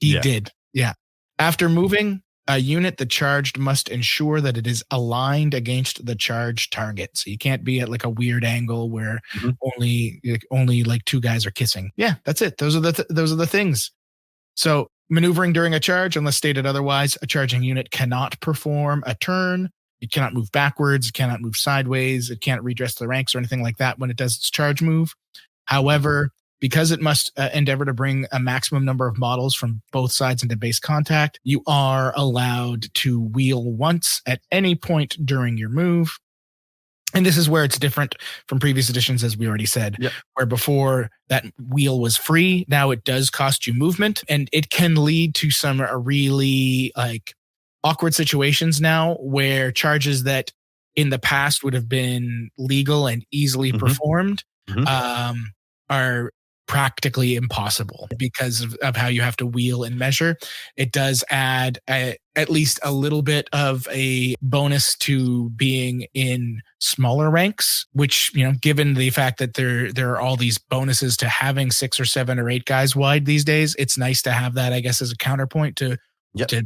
He did. Yeah. After moving, a unit that charged must ensure that it is aligned against the charge target. So you can't be at like a weird angle where only like 2 guys are kissing. Yeah, that's it. Those are the things. So maneuvering during a charge, unless stated otherwise, a charging unit cannot perform a turn. It cannot move backwards. It cannot move sideways. It can't redress the ranks or anything like that when it does its charge move. However, because it must endeavor to bring a maximum number of models from both sides into base contact, you are allowed to wheel once at any point during your move. And this is where it's different from previous editions, as we already said, where before that wheel was free. Now it does cost you movement, and it can lead to some really like awkward situations now where charges that in the past would have been legal and easily performed are practically impossible because of how you have to wheel and measure. It does add at least a little bit of a bonus to being in smaller ranks, which, given the fact that there are all these bonuses to having 6 or 7 or 8 guys wide these days, it's nice to have that, I guess, as a counterpoint to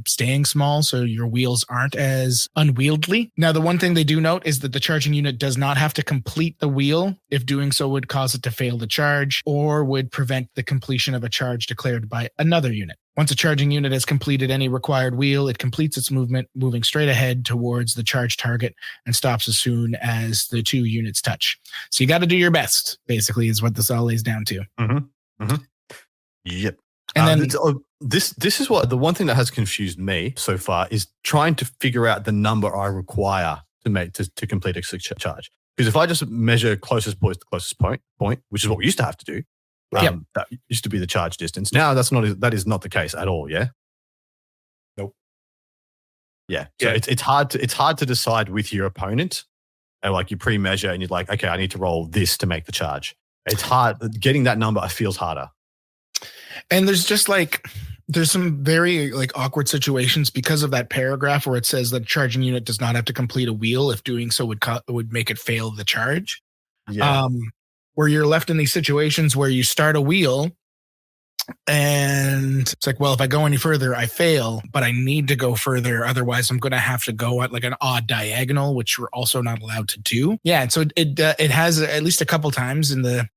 staying small, so your wheels aren't as unwieldy. Now, the one thing they do note is that the charging unit does not have to complete the wheel if doing so would cause it to fail the charge or would prevent the completion of a charge declared by another unit. Once a charging unit has completed any required wheel, it completes its movement, moving straight ahead towards the charge target and stops as soon as the 2 units touch. So you got to do your best, basically, is what this all lays down to. Yep. And then this is what the one thing that has confused me so far is trying to figure out the number I require to complete a charge. Because if I just measure closest point to the closest point, which is what we used to have to do, that used to be the charge distance. Now that is not the case at all. Yeah. Nope. Yeah. So it's hard to decide with your opponent, and like you pre-measure and you're like, okay, I need to roll this to make the charge. It's hard getting that number. Feels harder. And there's some very awkward situations because of that paragraph where it says that charging unit does not have to complete a wheel if doing so would make it fail the charge. Yeah. Where you're left in these situations where you start a wheel and it's like, well, if I go any further, I fail, but I need to go further. Otherwise, I'm going to have to go at an odd diagonal, which we're also not allowed to do. Yeah. And so it has at least a couple times in the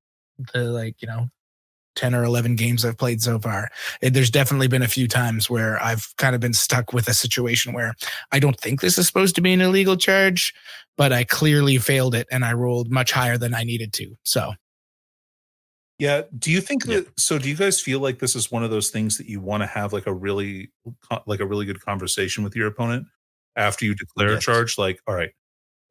10 or 11 games I've played so far. There's definitely been a few times where I've kind of been stuck with a situation where I don't think this is supposed to be an illegal charge, but I clearly failed it and I rolled much higher than I needed to. So. Yeah. Do you think so do you guys feel like this is one of those things that you want to have a really good conversation with your opponent after you declare a charge? Like, all right,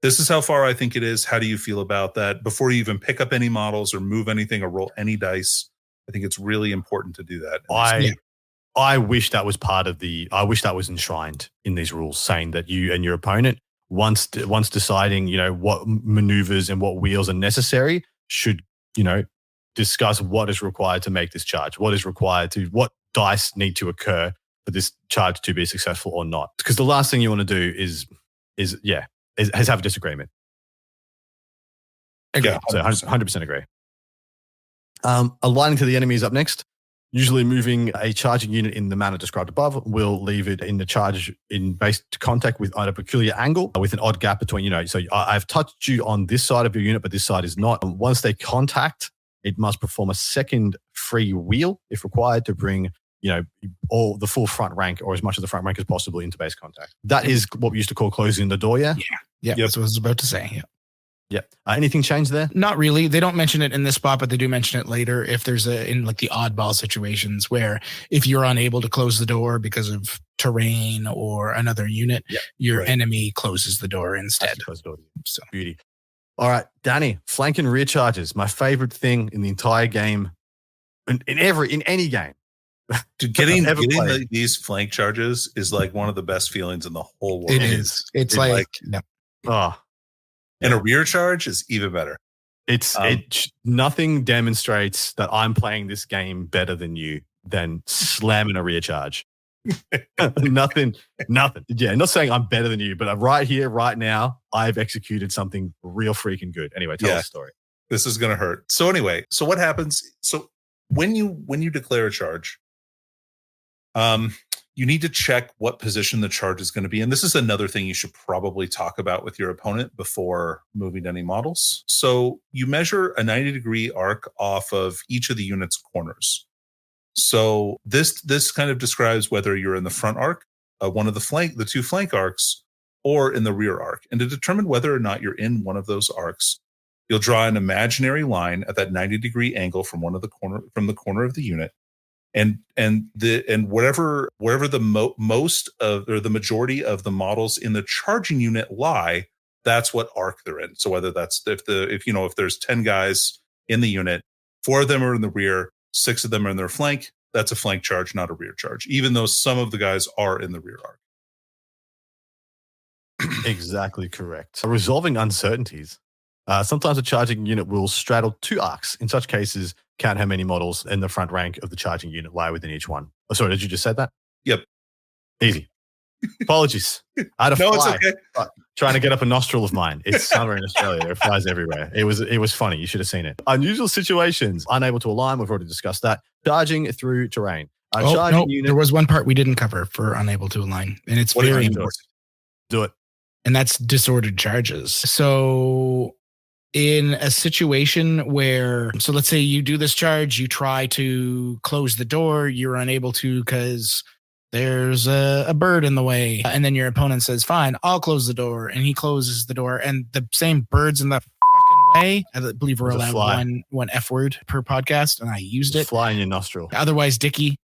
this is how far I think it is. How do you feel about that? Before you even pick up any models or move anything or roll any dice, I think it's really important to do that. I wish that was I wish that was enshrined in these rules, saying that you and your opponent, once deciding, what maneuvers and what wheels are necessary, should, discuss what is required to make this charge, what dice need to occur for this charge to be successful or not. Because the last thing you want to do is have a disagreement. Agree. Yeah, so 100% agree. Aligning to the enemy is up next. Usually moving a charging unit in the manner described above will leave it in the charge in base contact with at a peculiar angle with an odd gap between, so I've touched you on this side of your unit, but this side is not. Once they contact, it must perform a second free wheel if required to bring, all the full front rank or as much of the front rank as possible into base contact. That is what we used to call closing the door, yeah? Yeah. That's what I was about to say, yeah. Yeah. Anything changed there? Not really. They don't mention it in this spot, but they do mention it later if there's in the oddball situations where if you're unable to close the door because of terrain or another unit, your enemy closes the door instead. So beauty. All right, Danny, flank and rear charges. My favorite thing in the entire game, in any game. Dude, getting these flank charges is one of the best feelings in the whole world. It is. It's and a rear charge is even better. Nothing demonstrates that I'm playing this game better than you than slamming a rear charge. Nothing. Yeah, not saying I'm better than you, but right here, right now, I've executed something real freaking good. Anyway, tell the story. This is going to hurt. So anyway, so what happens? So when you declare a charge, you need to check what position the charge is going to be. And this is another thing you should probably talk about with your opponent before moving to any models. So you measure a 90-degree arc off of each of the unit's corners. So this kind of describes whether you're in the front arc, one of the 2 flank arcs, or in the rear arc. And to determine whether or not you're in one of those arcs, you'll draw an imaginary line at that 90-degree angle from the corner of the unit. And wherever the most of or the majority of the models in the charging unit lie, that's what arc they're in. So whether that's if there's 10 guys in the unit, 4 of them are in the rear, 6 of them are in their flank, that's a flank charge, not a rear charge, even though some of the guys are in the rear arc. Exactly correct. Resolving uncertainties. Sometimes a charging unit will straddle 2 arcs. In such cases, count how many models in the front rank of the charging unit lie within each one. Oh, sorry, did you just say that? Yep. Easy. Apologies. I had a No, it's fly okay. trying to get up a nostril of mine. It's summer in Australia. There are flies everywhere. It was funny. You should have seen it. Unusual situations. Unable to align. We've already discussed that. Charging through terrain. Charging unit. There was one part we didn't cover for unable to align, and it's What very did you do? important. Do it. And that's disordered charges. So in a situation where, so let's say you do this charge, you try to close the door, you're unable to because there's a bird in the way. And then your opponent says, fine, I'll close the door. And he closes the door, and the same bird's in the fucking way. I believe we're There's a allowed fly. one F word per podcast, and I used it. Fly in your nostril. Otherwise, Dickie,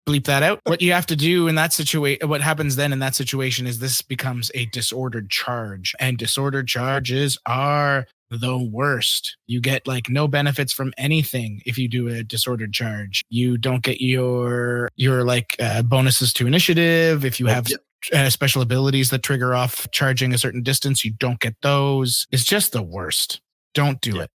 bleep that out. What you have to do in that situation, what happens then in that situation is this becomes a disordered charge, and disordered charges are the worst. You get like no benefits from anything if you do a disordered charge. You don't get your bonuses to initiative. If you have special abilities that trigger off charging a certain distance, you don't get those. It's just the worst. Don't do it.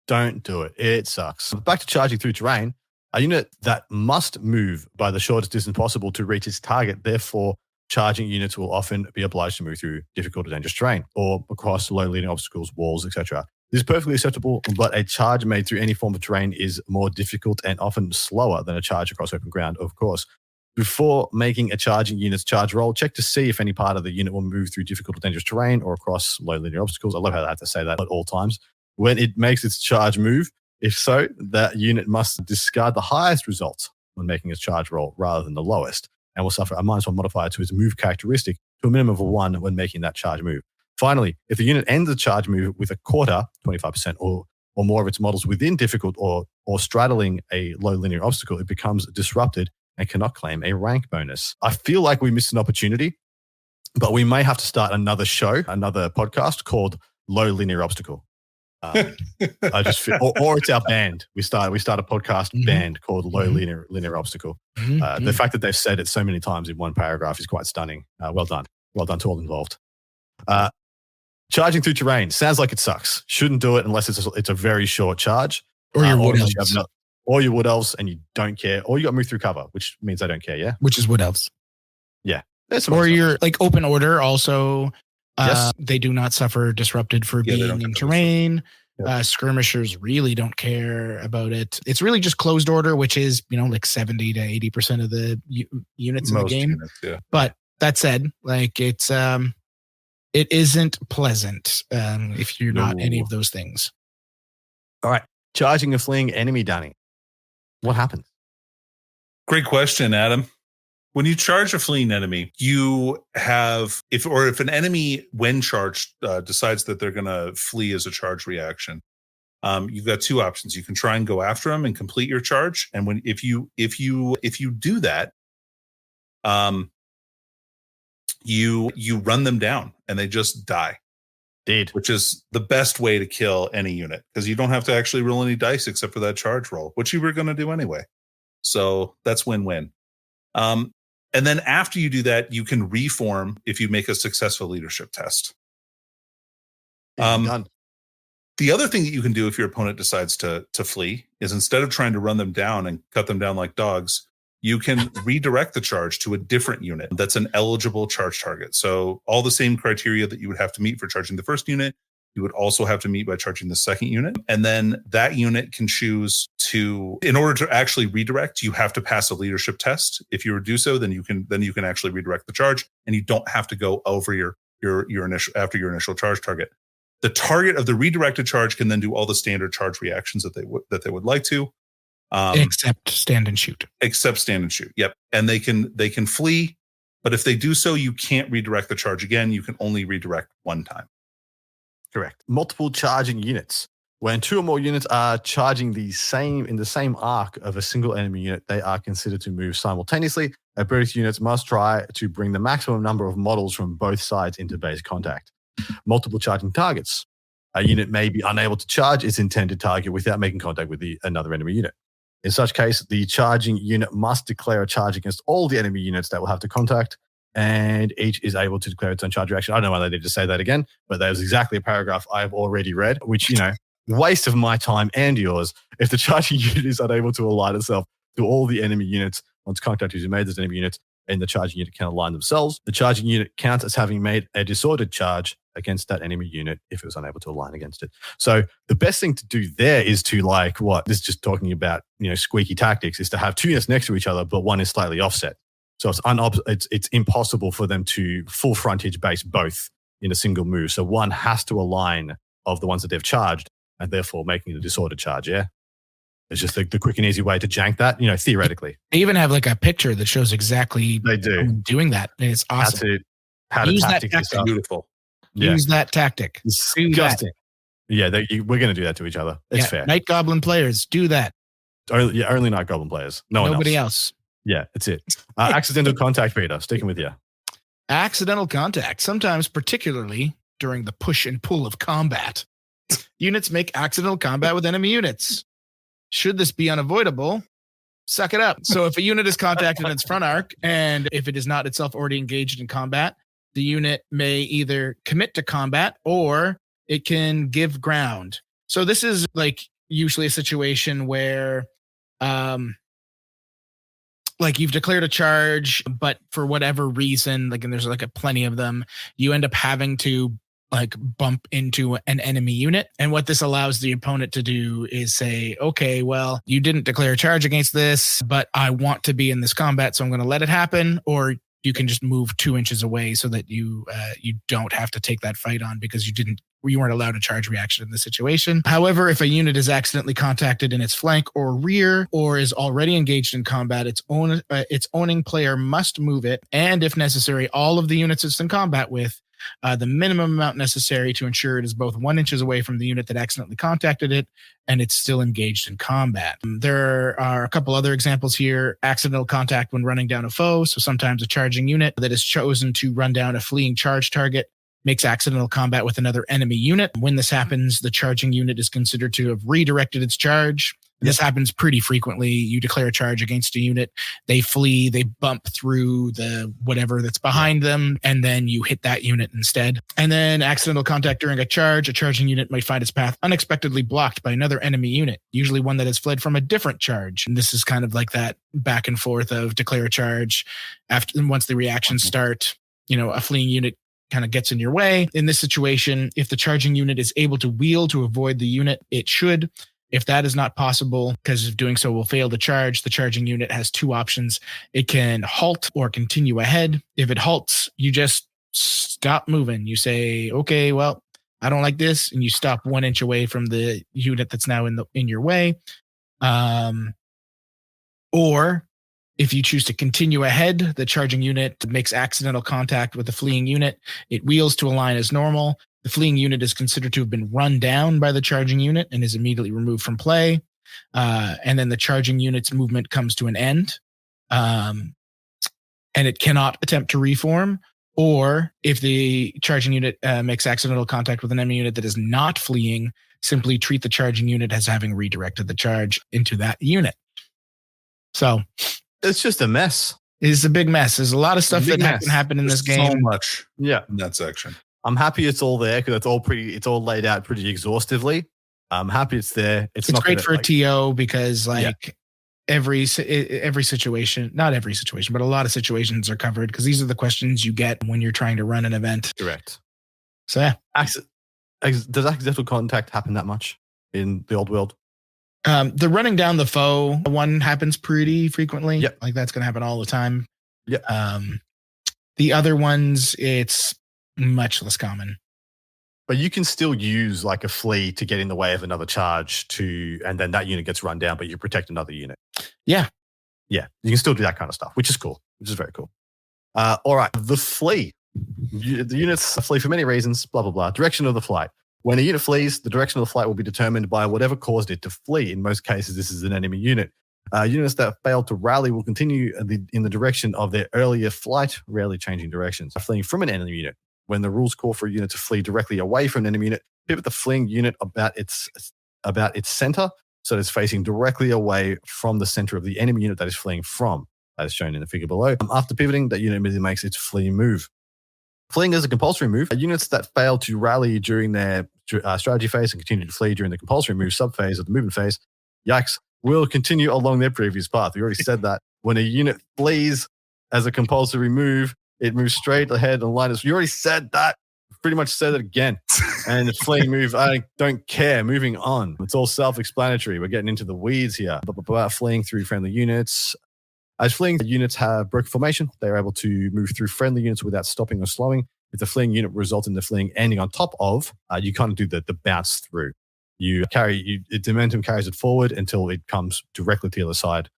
Don't do it. It sucks. Back to charging through terrain. A unit that must move by the shortest distance possible to reach its target. Therefore, charging units will often be obliged to move through difficult or dangerous terrain or across low leading obstacles, walls, etc. This is perfectly acceptable, but a charge made through any form of terrain is more difficult and often slower than a charge across open ground, of course. Before making a charging unit's charge roll, check to see if any part of the unit will move through difficult or dangerous terrain or across low linear obstacles. I love how I have to say that at all times. When it makes its charge move, if so, that unit must discard the highest result when making its charge roll rather than the lowest, and will suffer a -1 modifier to its move characteristic to a minimum of 1 when making that charge move. Finally, if the unit ends the charge move with a quarter, 25% or more of its models within difficult or straddling a low linear obstacle, it becomes disrupted and cannot claim a rank bonus. I feel like we missed an opportunity, but we may have to start another show, another podcast called Low Linear Obstacle. I just feel, or it's our band. We start a podcast band called Low Linear Obstacle. The fact that they've said it so many times in one paragraph is quite stunning. Well done to all involved. Charging through terrain sounds like it sucks. Shouldn't do it unless it's a very short charge, Or your wood elves. Or your wood elves, and you don't care, or you got to move through cover, which means they don't care. Yeah, Which is wood elves. Yeah, there's some Or other stuff. your like open order also. Yes. They do not suffer disrupted for Yeah, they being don't in get terrain. Yep. Skirmishers really don't care about it. It's really just closed order, which is, like 70 to 80% of the units in the Most game. units, yeah. But that said, like it isn't pleasant if you're not any of those things. All right, charging a fleeing enemy, Danny. What happens? Great question, Adam. When you charge a fleeing enemy, you have, if an enemy, when charged, decides that they're going to flee as a charge reaction, you've got two options. You can try and go after them and complete your charge, and if you do that, you run them down and they just die. Indeed. Which is the best way to kill any unit, because you don't have to actually roll any dice except for that charge roll, which you were going to do anyway. So that's win-win. And then after you do that, you can reform if you make a successful leadership test. Done. The other thing that you can do if your opponent decides to flee is, instead of trying to run them down and cut them down like dogs, you can redirect the charge to a different unit that's an eligible charge target. So all the same criteria that you would have to meet for charging the first unit, you would also have to meet by charging the second unit. And then that unit can choose to, in order to actually redirect, you have to pass a leadership test. If you do so, then you can actually redirect the charge, and you don't have to go over your initial charge target. The target of the redirected charge can then do all the standard charge reactions that they would like to. Except stand and shoot. Yep. And they can flee, but if they do so, you can't redirect the charge again. You can only redirect one time. Correct. Multiple charging units. When two or more units are charging in the same arc of a single enemy unit, they are considered to move simultaneously. British units must try to bring the maximum number of models from both sides into base contact. Multiple charging targets. A unit may be unable to charge its intended target without making contact with another enemy unit. In such case, the charging unit must declare a charge against all the enemy units that will have to contact, and each is able to declare its own charge reaction. I don't know why they need to say that again, but that was exactly a paragraph I've already read, which, waste of my time and yours. If the charging unit is unable to align itself to all the enemy units, once contact is made, those enemy units and the charging unit can align themselves. The charging unit counts as having made a disordered charge against that enemy unit if it was unable to align against it. So the best thing to do there is to this is just talking about, squeaky tactics, is to have two units next to each other, but one is slightly offset. So it's impossible for them to full frontage base both in a single move. So one has to align of the ones that they've charged and therefore making the disordered charge. Yeah. It's just the quick and easy way to jank that, theoretically. They even have like a picture that shows exactly they do doing that. And it's awesome. How to use tactic that this stuff. Beautiful. Yeah. Use that tactic. Disgusting. Yeah, we're going to do that to each other. It's fair. Night Goblin players, do that. Only Night Goblin players. Nobody else. Yeah, that's it. Accidental contact, Peter. Sticking with you. Accidental contact, sometimes particularly during the push and pull of combat. Units make accidental combat with enemy units. Should this be unavoidable, suck it up. So if a unit is contacted in its front arc, and if it is not itself already engaged in combat, the unit may either commit to combat or it can give ground. So this is like usually a situation where you've declared a charge, but for whatever reason, and there's plenty of them, you end up having to bump into an enemy unit. And what this allows the opponent to do is say, okay, well, you didn't declare a charge against this, but I want to be in this combat, so I'm going to let it happen. Or you can just move 2 inches away so that you don't have to take that fight on because you weren't allowed a charge reaction in this situation. However, if a unit is accidentally contacted in its flank or rear or is already engaged in combat, its owning player must move it. And if necessary, all of the units it's in combat with, the minimum amount necessary to ensure it is both 1 inch away from the unit that accidentally contacted it and it's still engaged in combat. There are a couple other examples here. Accidental contact when running down a foe. So sometimes a charging unit that is chosen to run down a fleeing charge target makes accidental combat with another enemy unit. When this happens, the charging unit is considered to have redirected its charge. This happens pretty frequently. You declare a charge against a unit, they flee, they bump through the whatever that's behind them, and then you hit that unit instead. And then accidental contact during a charging unit might find its path unexpectedly blocked by another enemy unit, usually one that has fled from a different charge. And this is kind of like that back and forth of declare a charge. Once the reactions start, a fleeing unit kind of gets in your way. In this situation, if the charging unit is able to wheel to avoid the unit, it should. If that is not possible, because doing so will fail the charging unit has two options. It can halt or continue ahead. If it halts, you just stop moving. You say, okay, well, I don't like this. And you stop 1 inch away from the unit that's now in your way. Or if you choose to continue ahead, the charging unit makes accidental contact with the fleeing unit. It wheels to align as normal. The fleeing unit is considered to have been run down by the charging unit and is immediately removed from play. And then the charging unit's movement comes to an end. And it cannot attempt to reform. Or if the charging unit makes accidental contact with an enemy unit that is not fleeing, simply treat the charging unit as having redirected the charge into that unit. So it's just a mess. It's a big mess. There's a lot of stuff that can happen in this game. So much in that section. I'm happy it's all there because it's all laid out pretty exhaustively. I'm happy it's there. It's not great for a TO because every situation, not every situation, but a lot of situations are covered because these are the questions you get when you're trying to run an event. Correct. So yeah. Does accidental contact happen that much in the old world? The running down the foe one happens pretty frequently. Yep. Like that's going to happen all the time. Yep. The other ones, it's much less common. But you can still use like a flee to get in the way of another charge and then that unit gets run down, but you protect another unit. Yeah. Yeah. You can still do that kind of stuff, which is cool, which is very cool. All right. The flee. The units flee for many reasons, blah, blah, blah. Direction of the flight. When a unit flees, the direction of the flight will be determined by whatever caused it to flee. In most cases, this is an enemy unit. Units that fail to rally will continue in the direction of their earlier flight, rarely changing directions. Fleeing from an enemy unit. When the rules call for a unit to flee directly away from an enemy unit, pivot the fleeing unit about its center, so that it's facing directly away from the center of the enemy unit that is fleeing from, as shown in the figure below. After pivoting, that unit immediately makes its flee move. Fleeing is a compulsory move. Units that fail to rally during their strategy phase and continue to flee during the compulsory move subphase of the movement phase Yikes. Will continue along their previous path. We already said that. When a unit flees as a compulsory move, it moves straight ahead and line. You already said that. Pretty much said it again. And the fleeing move, I don't care. Moving on. It's all self-explanatory. We're getting into the weeds here. But fleeing through friendly units. As fleeing units have broken formation, they're able to move through friendly units without stopping or slowing. If the fleeing unit results in the fleeing ending on top of, you kind of do the bounce through. The momentum carries it forward until it comes directly to the other side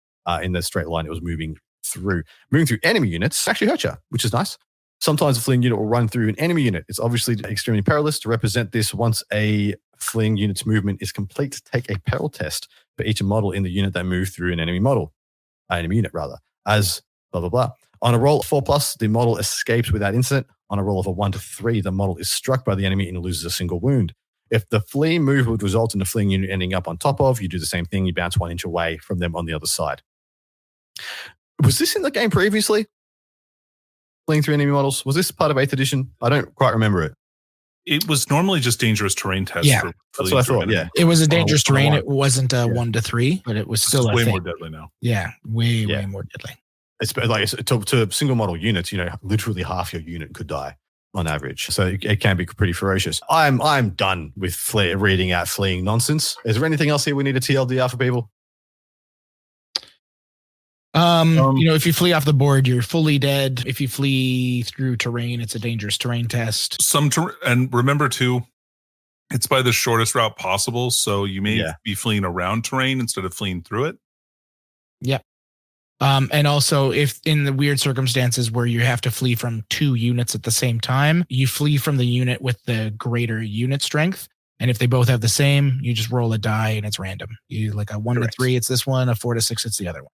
in the straight line it was moving through. Moving through enemy units actually hurt you, which is nice. Sometimes a fleeing unit will run through an enemy unit. It's obviously extremely perilous. To represent this, once a fleeing unit's movement is complete, take a peril test for each model in the unit that moved through an enemy unit, as blah, blah, blah. On a roll of 4+, the model escapes without incident. On a roll of a 1 to 3, the model is struck by the enemy and loses a single wound. If the flee move would result in the fleeing unit ending up on top of, you do the same thing. You bounce 1 inch away from them on the other side. Was this in the game previously? Fleeing through enemy models? Was this part of 8th edition? I don't quite remember it. It was normally just dangerous terrain tests. Yeah, that's what I thought. Yeah, it was a dangerous terrain. It wasn't a 1 to 3, but it was still way more deadly now. Yeah, way more deadly. It's like to single model units. Literally half your unit could die on average. So it can be pretty ferocious. I'm done with reading out fleeing nonsense. Is there anything else here we need to TLDR for people? If you flee off the board, you're fully dead. If you flee through terrain, it's a dangerous terrain test. And remember too, it's by the shortest route possible. So you may be fleeing around terrain instead of fleeing through it. Yep. And also, if in the weird circumstances where you have to flee from 2 units at the same time, you flee from the unit with the greater unit strength. And if they both have the same, you just roll a die and it's random. You like a 1 to 3, it's this one. A 4 to 6, it's the other one.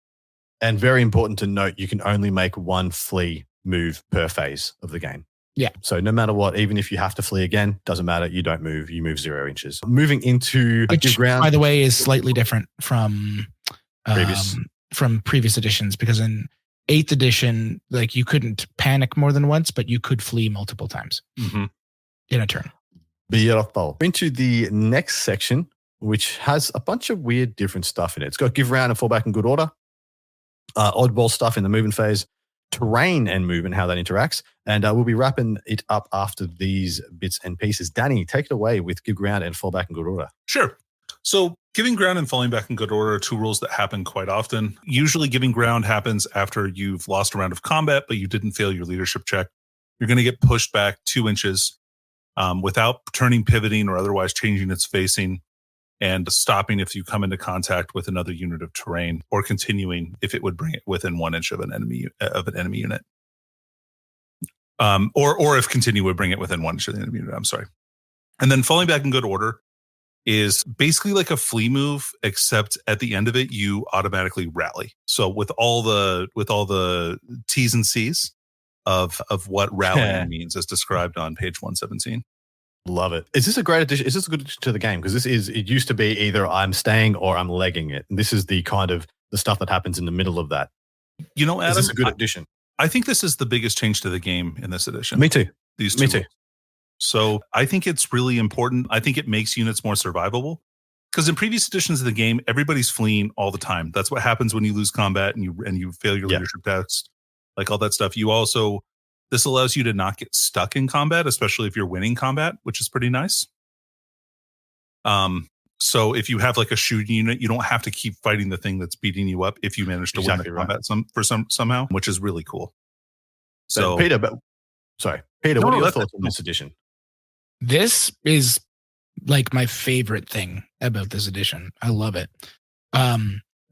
And very important to note, you can only make 1 flee move per phase of the game. Yeah. So no matter what, even if you have to flee again, doesn't matter. You don't move. You move 0 inches. Moving into which, ground, by the way, is slightly different from previous editions, because in 8th edition, like you couldn't panic more than once, but you could flee multiple times in a turn. Beautiful. Into the next section, which has a bunch of weird different stuff in it. It's got give round and fall back in good order. Oddball stuff in the movement phase, terrain and movement, how that interacts. And we'll be wrapping it up after these bits and pieces. Danny, take it away with give ground and fall back in good order. Sure. So giving ground and falling back in good order are 2 rules that happen quite often. Usually giving ground happens after you've lost a round of combat, but you didn't fail your leadership check. You're going to get pushed back 2 inches without turning, pivoting, or otherwise changing its facing, and stopping if you come into contact with another unit of terrain, or continuing if it would bring it within 1 inch of an enemy unit. Or if continue would bring it within 1 inch of the enemy unit. I'm sorry. And then falling back in good order is basically like a flee move, except at the end of it, you automatically rally. So with all the T's and C's of what rallying means, as described on page 117. Love it. Is this a great addition? Is this a good addition to the game? Because it used to be either I'm staying or I'm legging it. And this is the kind of the stuff that happens in the middle of that. Adam, is this a good addition? I think this is the biggest change to the game in this edition. Me too. These 2 Me too. rules. So I think it's really important. I think it makes units more survivable, because in previous editions of the game, everybody's fleeing all the time. That's what happens when you lose combat and you fail your leadership test, like all that stuff. This allows you to not get stuck in combat, especially if you're winning combat, which is pretty nice. So if you have like a shooting unit, you don't have to keep fighting the thing that's beating you up if you manage to win the combat somehow, which is really cool. So Peter, what are your thoughts on this edition? This is like my favorite thing about this edition. I love it.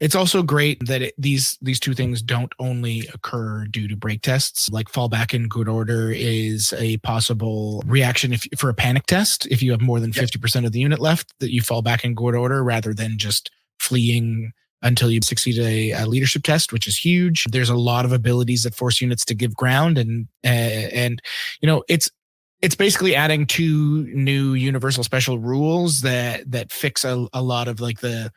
It's also great that these 2 things don't only occur due to break tests. Like fall back in good order is a possible reaction for a panic test. If you have more than 50% of the unit left, that you fall back in good order rather than just fleeing until you succeed a leadership test, which is huge. There's a lot of abilities that force units to give ground, and it's basically adding 2 new universal special rules that fix a lot of like the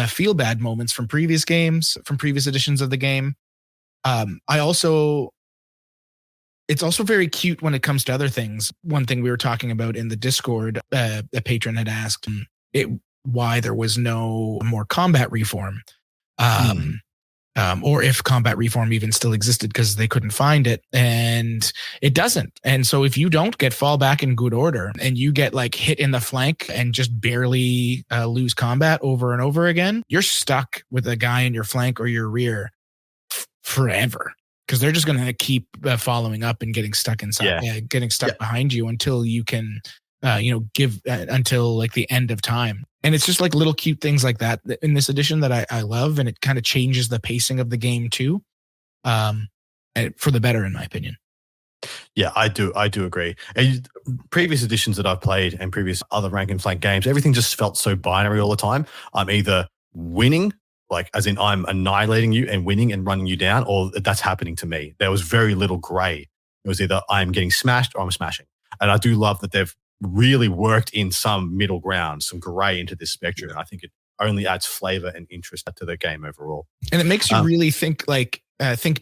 feel bad moments from previous games, from previous editions of the game. It's also very cute when it comes to other things. One thing we were talking about in the Discord, a patron had asked, why there was no more combat reform. Or if combat reform even still existed because they couldn't find it, and it doesn't. And so if you don't get fall back in good order and you get like hit in the flank and just barely lose combat over and over again, you're stuck with a guy in your flank or your rear forever, because they're just going to keep following up and getting stuck inside, getting stuck behind you until you can, give until like the end of time. And it's just like little cute things like that in this edition that I love. And it kind of changes the pacing of the game too, for the better, in my opinion. Yeah, I do agree. And previous editions that I've played and previous other rank and flank games, everything just felt so binary all the time. I'm either winning, like as in I'm annihilating you and winning and running you down, or that's happening to me. There was very little gray. It was either I'm getting smashed or I'm smashing. And I do love that they've really worked in some middle ground, some gray into this spectrum. I think it only adds flavor and interest to the game overall. And it makes you really think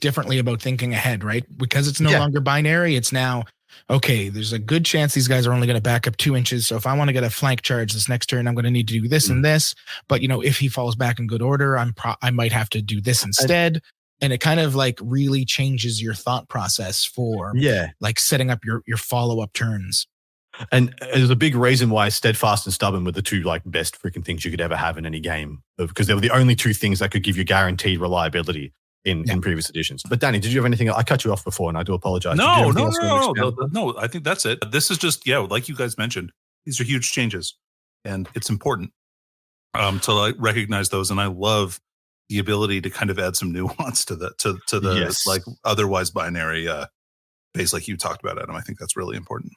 differently about thinking ahead, right? Because it's no longer binary. It's now, okay, there's a good chance these guys are only going to back up 2 inches. So if I want to get a flank charge this next turn, I'm going to need to do this and this. But, if he falls back in good order, I might have to do this instead. And it kind of like really changes your thought process for like setting up your follow-up turns. And there's a big reason why Steadfast and Stubborn were the two like best freaking things you could ever have in any game, because they were the only two things that could give you guaranteed reliability in previous editions. But Danny, did you have anything? I cut you off before and I do apologize. No. I think that's it. This is just, like you guys mentioned, these are huge changes and it's important to like recognize those. And I love the ability to kind of add some nuance to the like otherwise binary phase like you talked about, Adam. I think that's really important.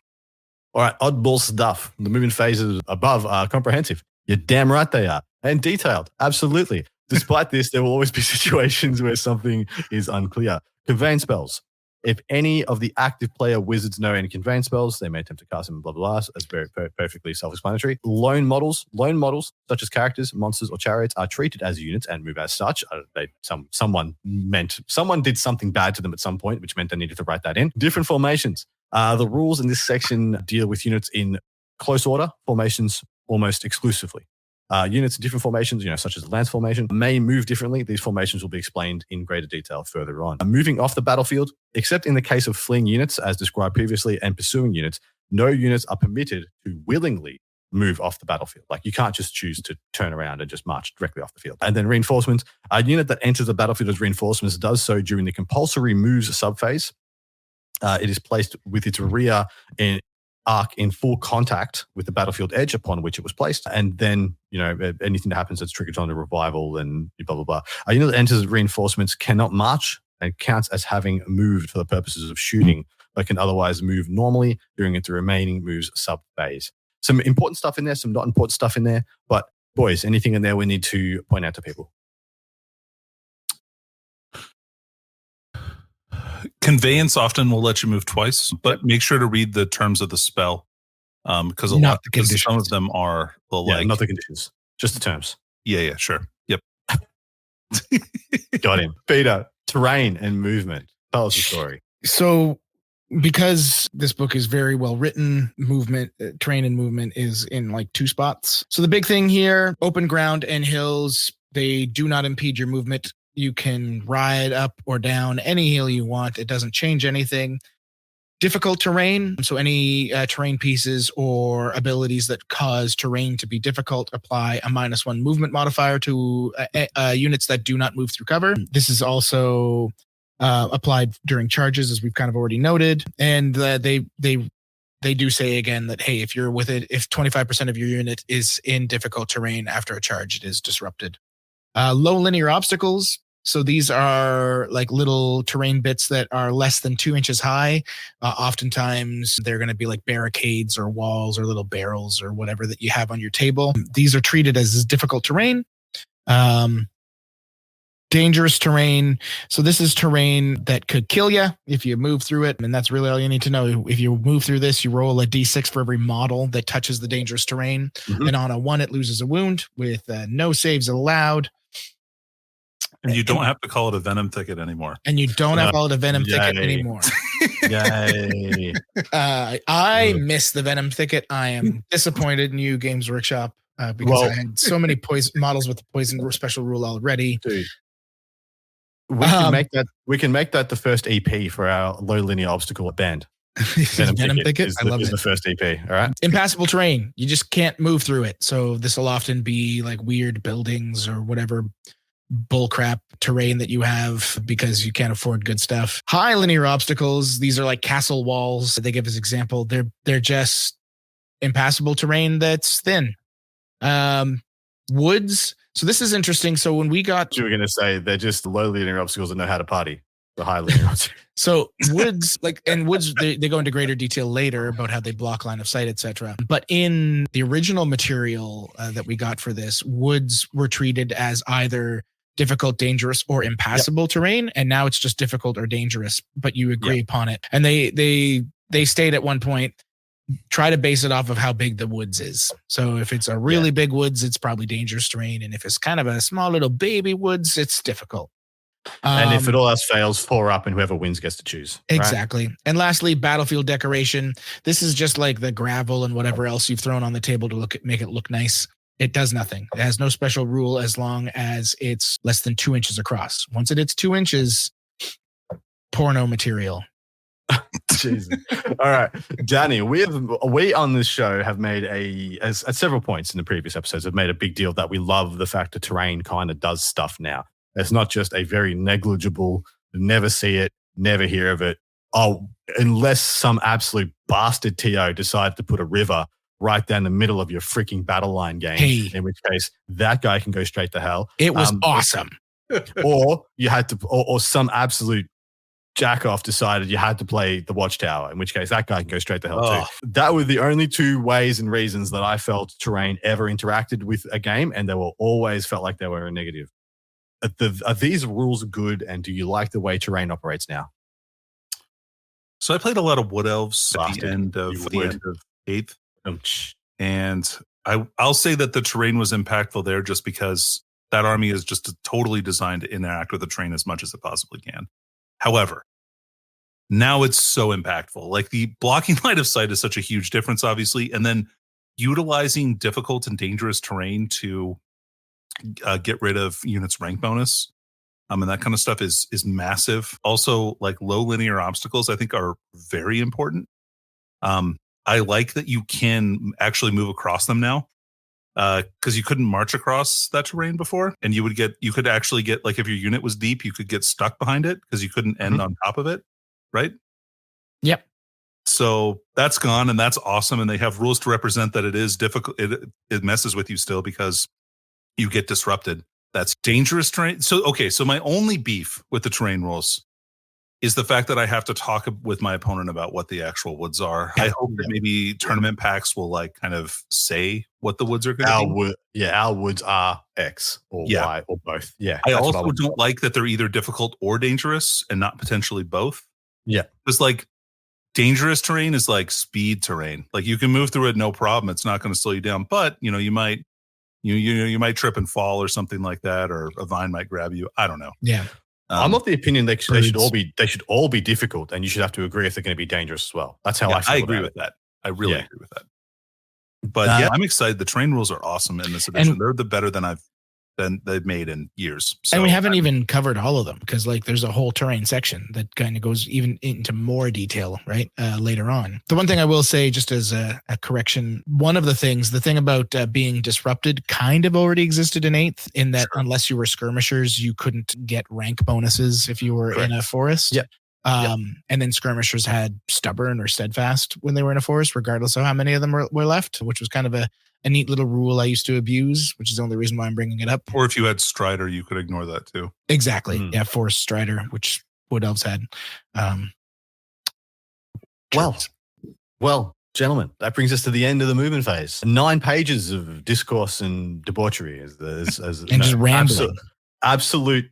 All right, oddball stuff. The movement phases above are comprehensive. You're damn right they are. And detailed, absolutely. Despite this, there will always be situations where something is unclear. Conveyance spells. If any of the active player wizards know any conveyance spells, they may attempt to cast them, blah, blah, blah. That's very perfectly self-explanatory. Loan models, such as characters, monsters, or chariots, are treated as units and move as such. Someone did something bad to them at some point, which meant they needed to write that in. Different formations. The rules in this section deal with units in close order, formations almost exclusively. Units in different formations, such as the lance formation, may move differently. These formations will be explained in greater detail further on. Moving off the battlefield, except in the case of fleeing units, as described previously, and pursuing units, no units are permitted to willingly move off the battlefield. Like you can't just choose to turn around and just march directly off the field. And then reinforcements. A unit that enters the battlefield as reinforcements does so during the compulsory moves subphase. It is placed with its rear arc in full contact with the battlefield edge upon which it was placed. And then, anything that happens that's triggered on the revival and blah, blah, blah. A unit that enters reinforcements cannot march and counts as having moved for the purposes of shooting, but can otherwise move normally during its remaining moves sub-phase. Some important stuff in there, some not important stuff in there. But boys, anything in there we need to point out to people? Conveyance often will let you move twice, but make sure to read the terms of the spell, because some of them are not the conditions, just the terms. Yeah, sure. Yep. Got him. Peter, terrain and movement. Tell us the story. So, because this book is very well written, terrain and movement is in like 2 spots. So the big thing here, open ground and hills, they do not impede your movement. You can ride up or down any hill you want. It doesn't change anything. Difficult terrain. So any terrain pieces or abilities that cause terrain to be difficult apply a -1 movement modifier to units that do not move through cover. This is also applied during charges, as we've kind of already noted. And they do say again that, hey, if 25% of your unit is in difficult terrain after a charge, it is disrupted. Low linear obstacles. So these are like little terrain bits that are less than 2 inches high. Oftentimes they're going to be like barricades or walls or little barrels or whatever that you have on your table. These are treated as difficult terrain. Dangerous terrain. So this is terrain that could kill you if you move through it. And that's really all you need to know. If you move through this, you roll a d6 for every model that touches the dangerous terrain. Mm-hmm. And on a 1, it loses a wound with no saves allowed. And you don't have to call it a venom thicket anymore. And you don't have to call it a venom thicket anymore. Yay. I miss the venom thicket. I am disappointed in you, Games Workshop. because I had so many poison models with the poison special rule already. Dude, we can make that the first EP for our low linear obstacle band. Venom Thicket. I love it. The first EP. All right. Impassable terrain. You just can't move through it. So this will often be like weird buildings or whatever bullcrap terrain that you have because you can't afford good stuff. High linear obstacles. These are like castle walls. They give as example. They're just impassable terrain that's thin. Woods. So this is interesting. So when we got, you were going to say they're just low linear obstacles that know how to party. The high linear obstacles. So woods, they go into greater detail later about how they block line of sight, etc. But in the original material that we got for this, woods were treated as either difficult, dangerous, or impassable terrain, and now it's just difficult or dangerous. But you agree upon it, and they state at one point, try to base it off of how big the woods is. So if it's a really big woods, it's probably dangerous terrain, and if it's kind of a small little baby woods, it's difficult. And if it all else fails, 4 up, and whoever wins gets to choose. Exactly. Right? And lastly, battlefield decoration. This is just like the gravel and whatever else you've thrown on the table to make it look nice. It does nothing. It has no special rule as long as it's less than 2 inches across. Once it hits 2 inches, porno material. Jesus. All right, Danny, we on this show have made at several points in the previous episodes have made a big deal that we love the fact that terrain kind of does stuff now. It's not just a very negligible, never see it, never hear of it. Oh, unless some absolute bastard TO decided to put a river right down the middle of your freaking battle line game, in which case that guy can go straight to hell. It was awesome. Or you had to, or some absolute jack-off decided you had to play the Watchtower, in which case that guy can go straight to hell too. That were the only 2 ways and reasons that I felt terrain ever interacted with a game, and they were always felt like they were a negative. Are these rules good, and do you like the way terrain operates now? So I played a lot of Wood Elves at the end of 8th. And I'll say that the terrain was impactful there just because that army is just totally designed to interact with the terrain as much as it possibly can. However, now it's so impactful. Like the blocking line of sight is such a huge difference, obviously. And then utilizing difficult and dangerous terrain to get rid of units rank bonus. And that kind of stuff is massive. Also, like low linear obstacles, I think are very important. I like that you can actually move across them now. Because you couldn't march across that terrain before, and you could actually get, like, if your unit was deep, you could get stuck behind it because you couldn't end on top of it, right? Yep. So that's gone, and that's awesome. And they have rules to represent that it is difficult. It messes with you still because you get disrupted. That's dangerous terrain. So my only beef with the terrain rules is the fact that I have to talk with my opponent about what the actual woods are. I hope that maybe tournament packs will like kind of say what the woods are going to be. Our woods are X or Y or both. Yeah. I also don't like that they're either difficult or dangerous and not potentially both. Yeah. It's like dangerous terrain is like speed terrain. Like you can move through it no problem. It's not going to slow you down, but you might trip and fall or something like that, or a vine might grab you. I don't know. Yeah. I'm of the opinion they should all be difficult, and you should have to agree if they're going to be dangerous as well. That's how I feel. I agree with that. I really agree with that. But I'm excited. The terrain rules are awesome in this edition. They're the better than they've made in years. So, and we haven't even covered all of them because like there's a whole terrain section that kind of goes even into more detail, right? Later on. The one thing I will say, just as a correction, the thing about being disrupted kind of already existed in 8th, in that unless you were skirmishers, you couldn't get rank bonuses if you were in a forest. Yeah. And then skirmishers had stubborn or steadfast when they were in a forest, regardless of how many of them were left, which was kind of a neat little rule I used to abuse, which is the only reason why I'm bringing it up. Or if you had Strider, you could ignore that too. Exactly. Yeah, Forest Strider, which Wood Elves had. Well, gentlemen, that brings us to the end of the movement phase. 9 pages of discourse and debauchery just rambling. Absolute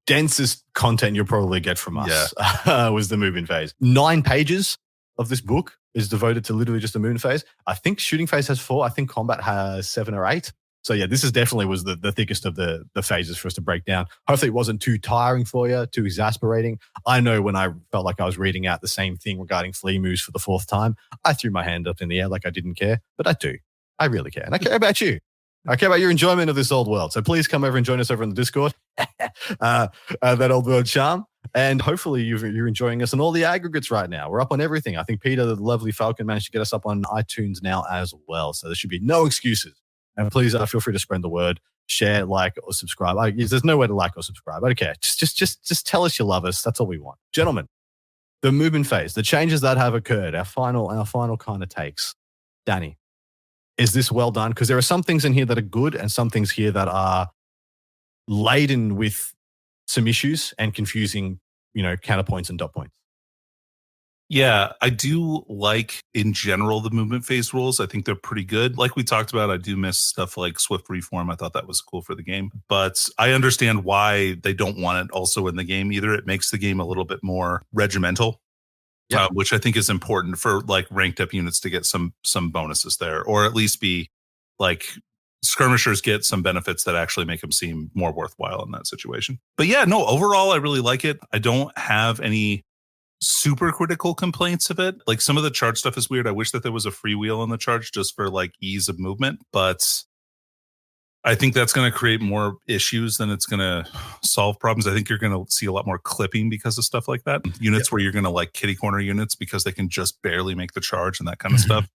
densest content you'll probably get from us was the movement phase. 9 pages of this book is devoted to literally just the movement phase. I think shooting phase has 4. I think combat has 7 or 8. So yeah, this is definitely was the thickest of the phases for us to break down. Hopefully it wasn't too tiring for you, too exasperating. I know when I felt like I was reading out the same thing regarding flea moves for the 4th time, I threw my hand up in the air like I didn't care, but I do. I really care. And I care about you. I care about your enjoyment of this old world. So please come over and join us over in the Discord. That old world charm. And hopefully you're enjoying us on all the aggregates right now. We're up on everything. I think Peter, the lovely Falcon, managed to get us up on iTunes now as well. So there should be no excuses. And please feel free to spread the word, share, like, or subscribe. There's no way to like or subscribe. I don't care. Just tell us you love us. That's all we want. Gentlemen, the movement phase, the changes that have occurred, our final kind of takes. Danny, is this well done? Because there are some things in here that are good and some things here that are laden with some issues and confusing, counterpoints and dot points. Yeah, I do like, in general, the movement phase rules. I think they're pretty good. Like we talked about, I do miss stuff like Swift Reform. I thought that was cool for the game. But I understand why they don't want it also in the game either. It makes the game a little bit more regimental, which I think is important for like ranked up units to get some bonuses there, or at least be like skirmishers get some benefits that actually make them seem more worthwhile in that situation. But yeah, no, overall, I really like it. I don't have any super critical complaints of it. Like some of the charge stuff is weird. I wish that there was a freewheel on the charge just for like ease of movement, but I think that's going to create more issues than it's going to solve problems. I think you're going to see a lot more clipping because of stuff like that. Units where you're going to like kitty corner units because they can just barely make the charge and that kind of stuff,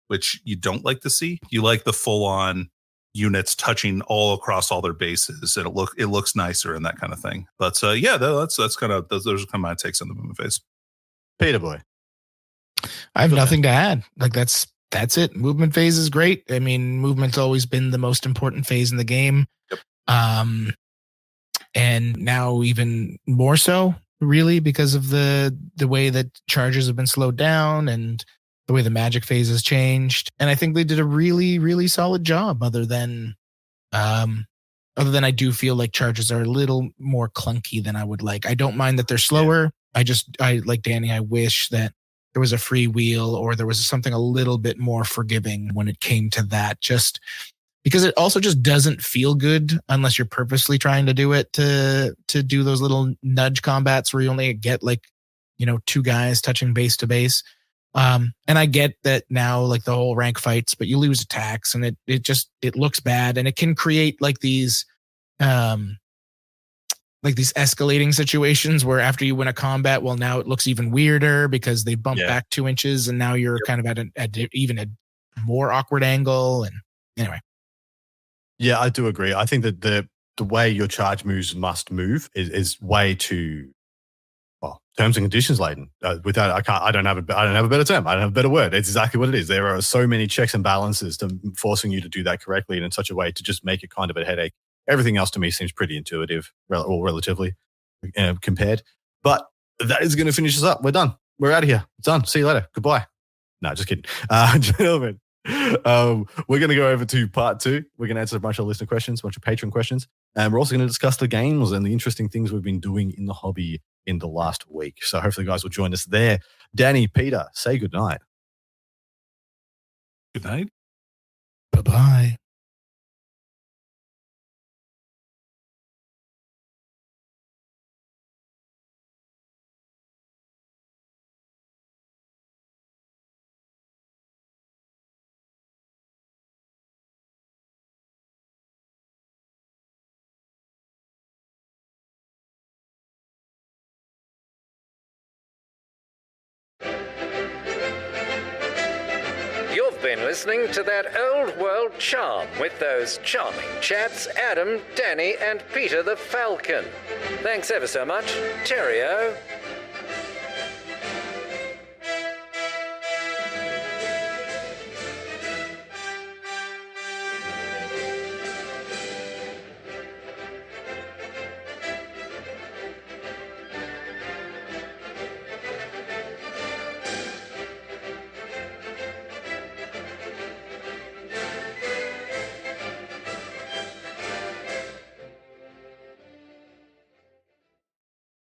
which you don't like to see. You like the full on units touching all across all their bases, and it looks nicer and that kind of thing. But yeah, that's kind of those are kind of my takes on the movement phase. Peter boy, I have nothing to add. Like that's it. Movement phase is great. I mean, movement's always been the most important phase in the game. Yep. And now even more so, really, because of the way that charges have been slowed down and the way the magic phase has changed. And I think they did a really, really solid job, other than I do feel like charges are a little more clunky than I would like. I don't mind that they're slower. I like Danny, I wish that there was a free wheel or there was something a little bit more forgiving when it came to that, just because it also just doesn't feel good unless you're purposely trying to do it to do those little nudge combats where you only get like, two guys touching base to base. And I get that now, like the whole rank fights, but you lose attacks and it looks bad, and it can create like these escalating situations where after you win a combat, well, now it looks even weirder because they bump back 2 inches and now you're kind of at even a more awkward angle. And anyway. Yeah, I do agree. I think that the way your charge moves must move is way too, terms and conditions laden. Without, I don't have a better term. I don't have a better word. It's exactly what it is. There are so many checks and balances to forcing you to do that correctly and in such a way to just make it kind of a headache. Everything else to me seems pretty intuitive, or relatively compared. But that is going to finish us up. We're done. We're out of here. It's done. See you later. Goodbye. No, just kidding. Gentlemen, we're going to go over to part 2. We're going to answer a bunch of listener questions, a bunch of patron questions. And we're also going to discuss the games and the interesting things we've been doing in the hobby in the last week. So hopefully you guys will join us there. Danny, Peter, say good night. Good night. Bye-bye. You've been listening to That Old World Charm with those charming chaps, Adam, Danny, and Peter the Falcon. Thanks ever so much. Cheerio.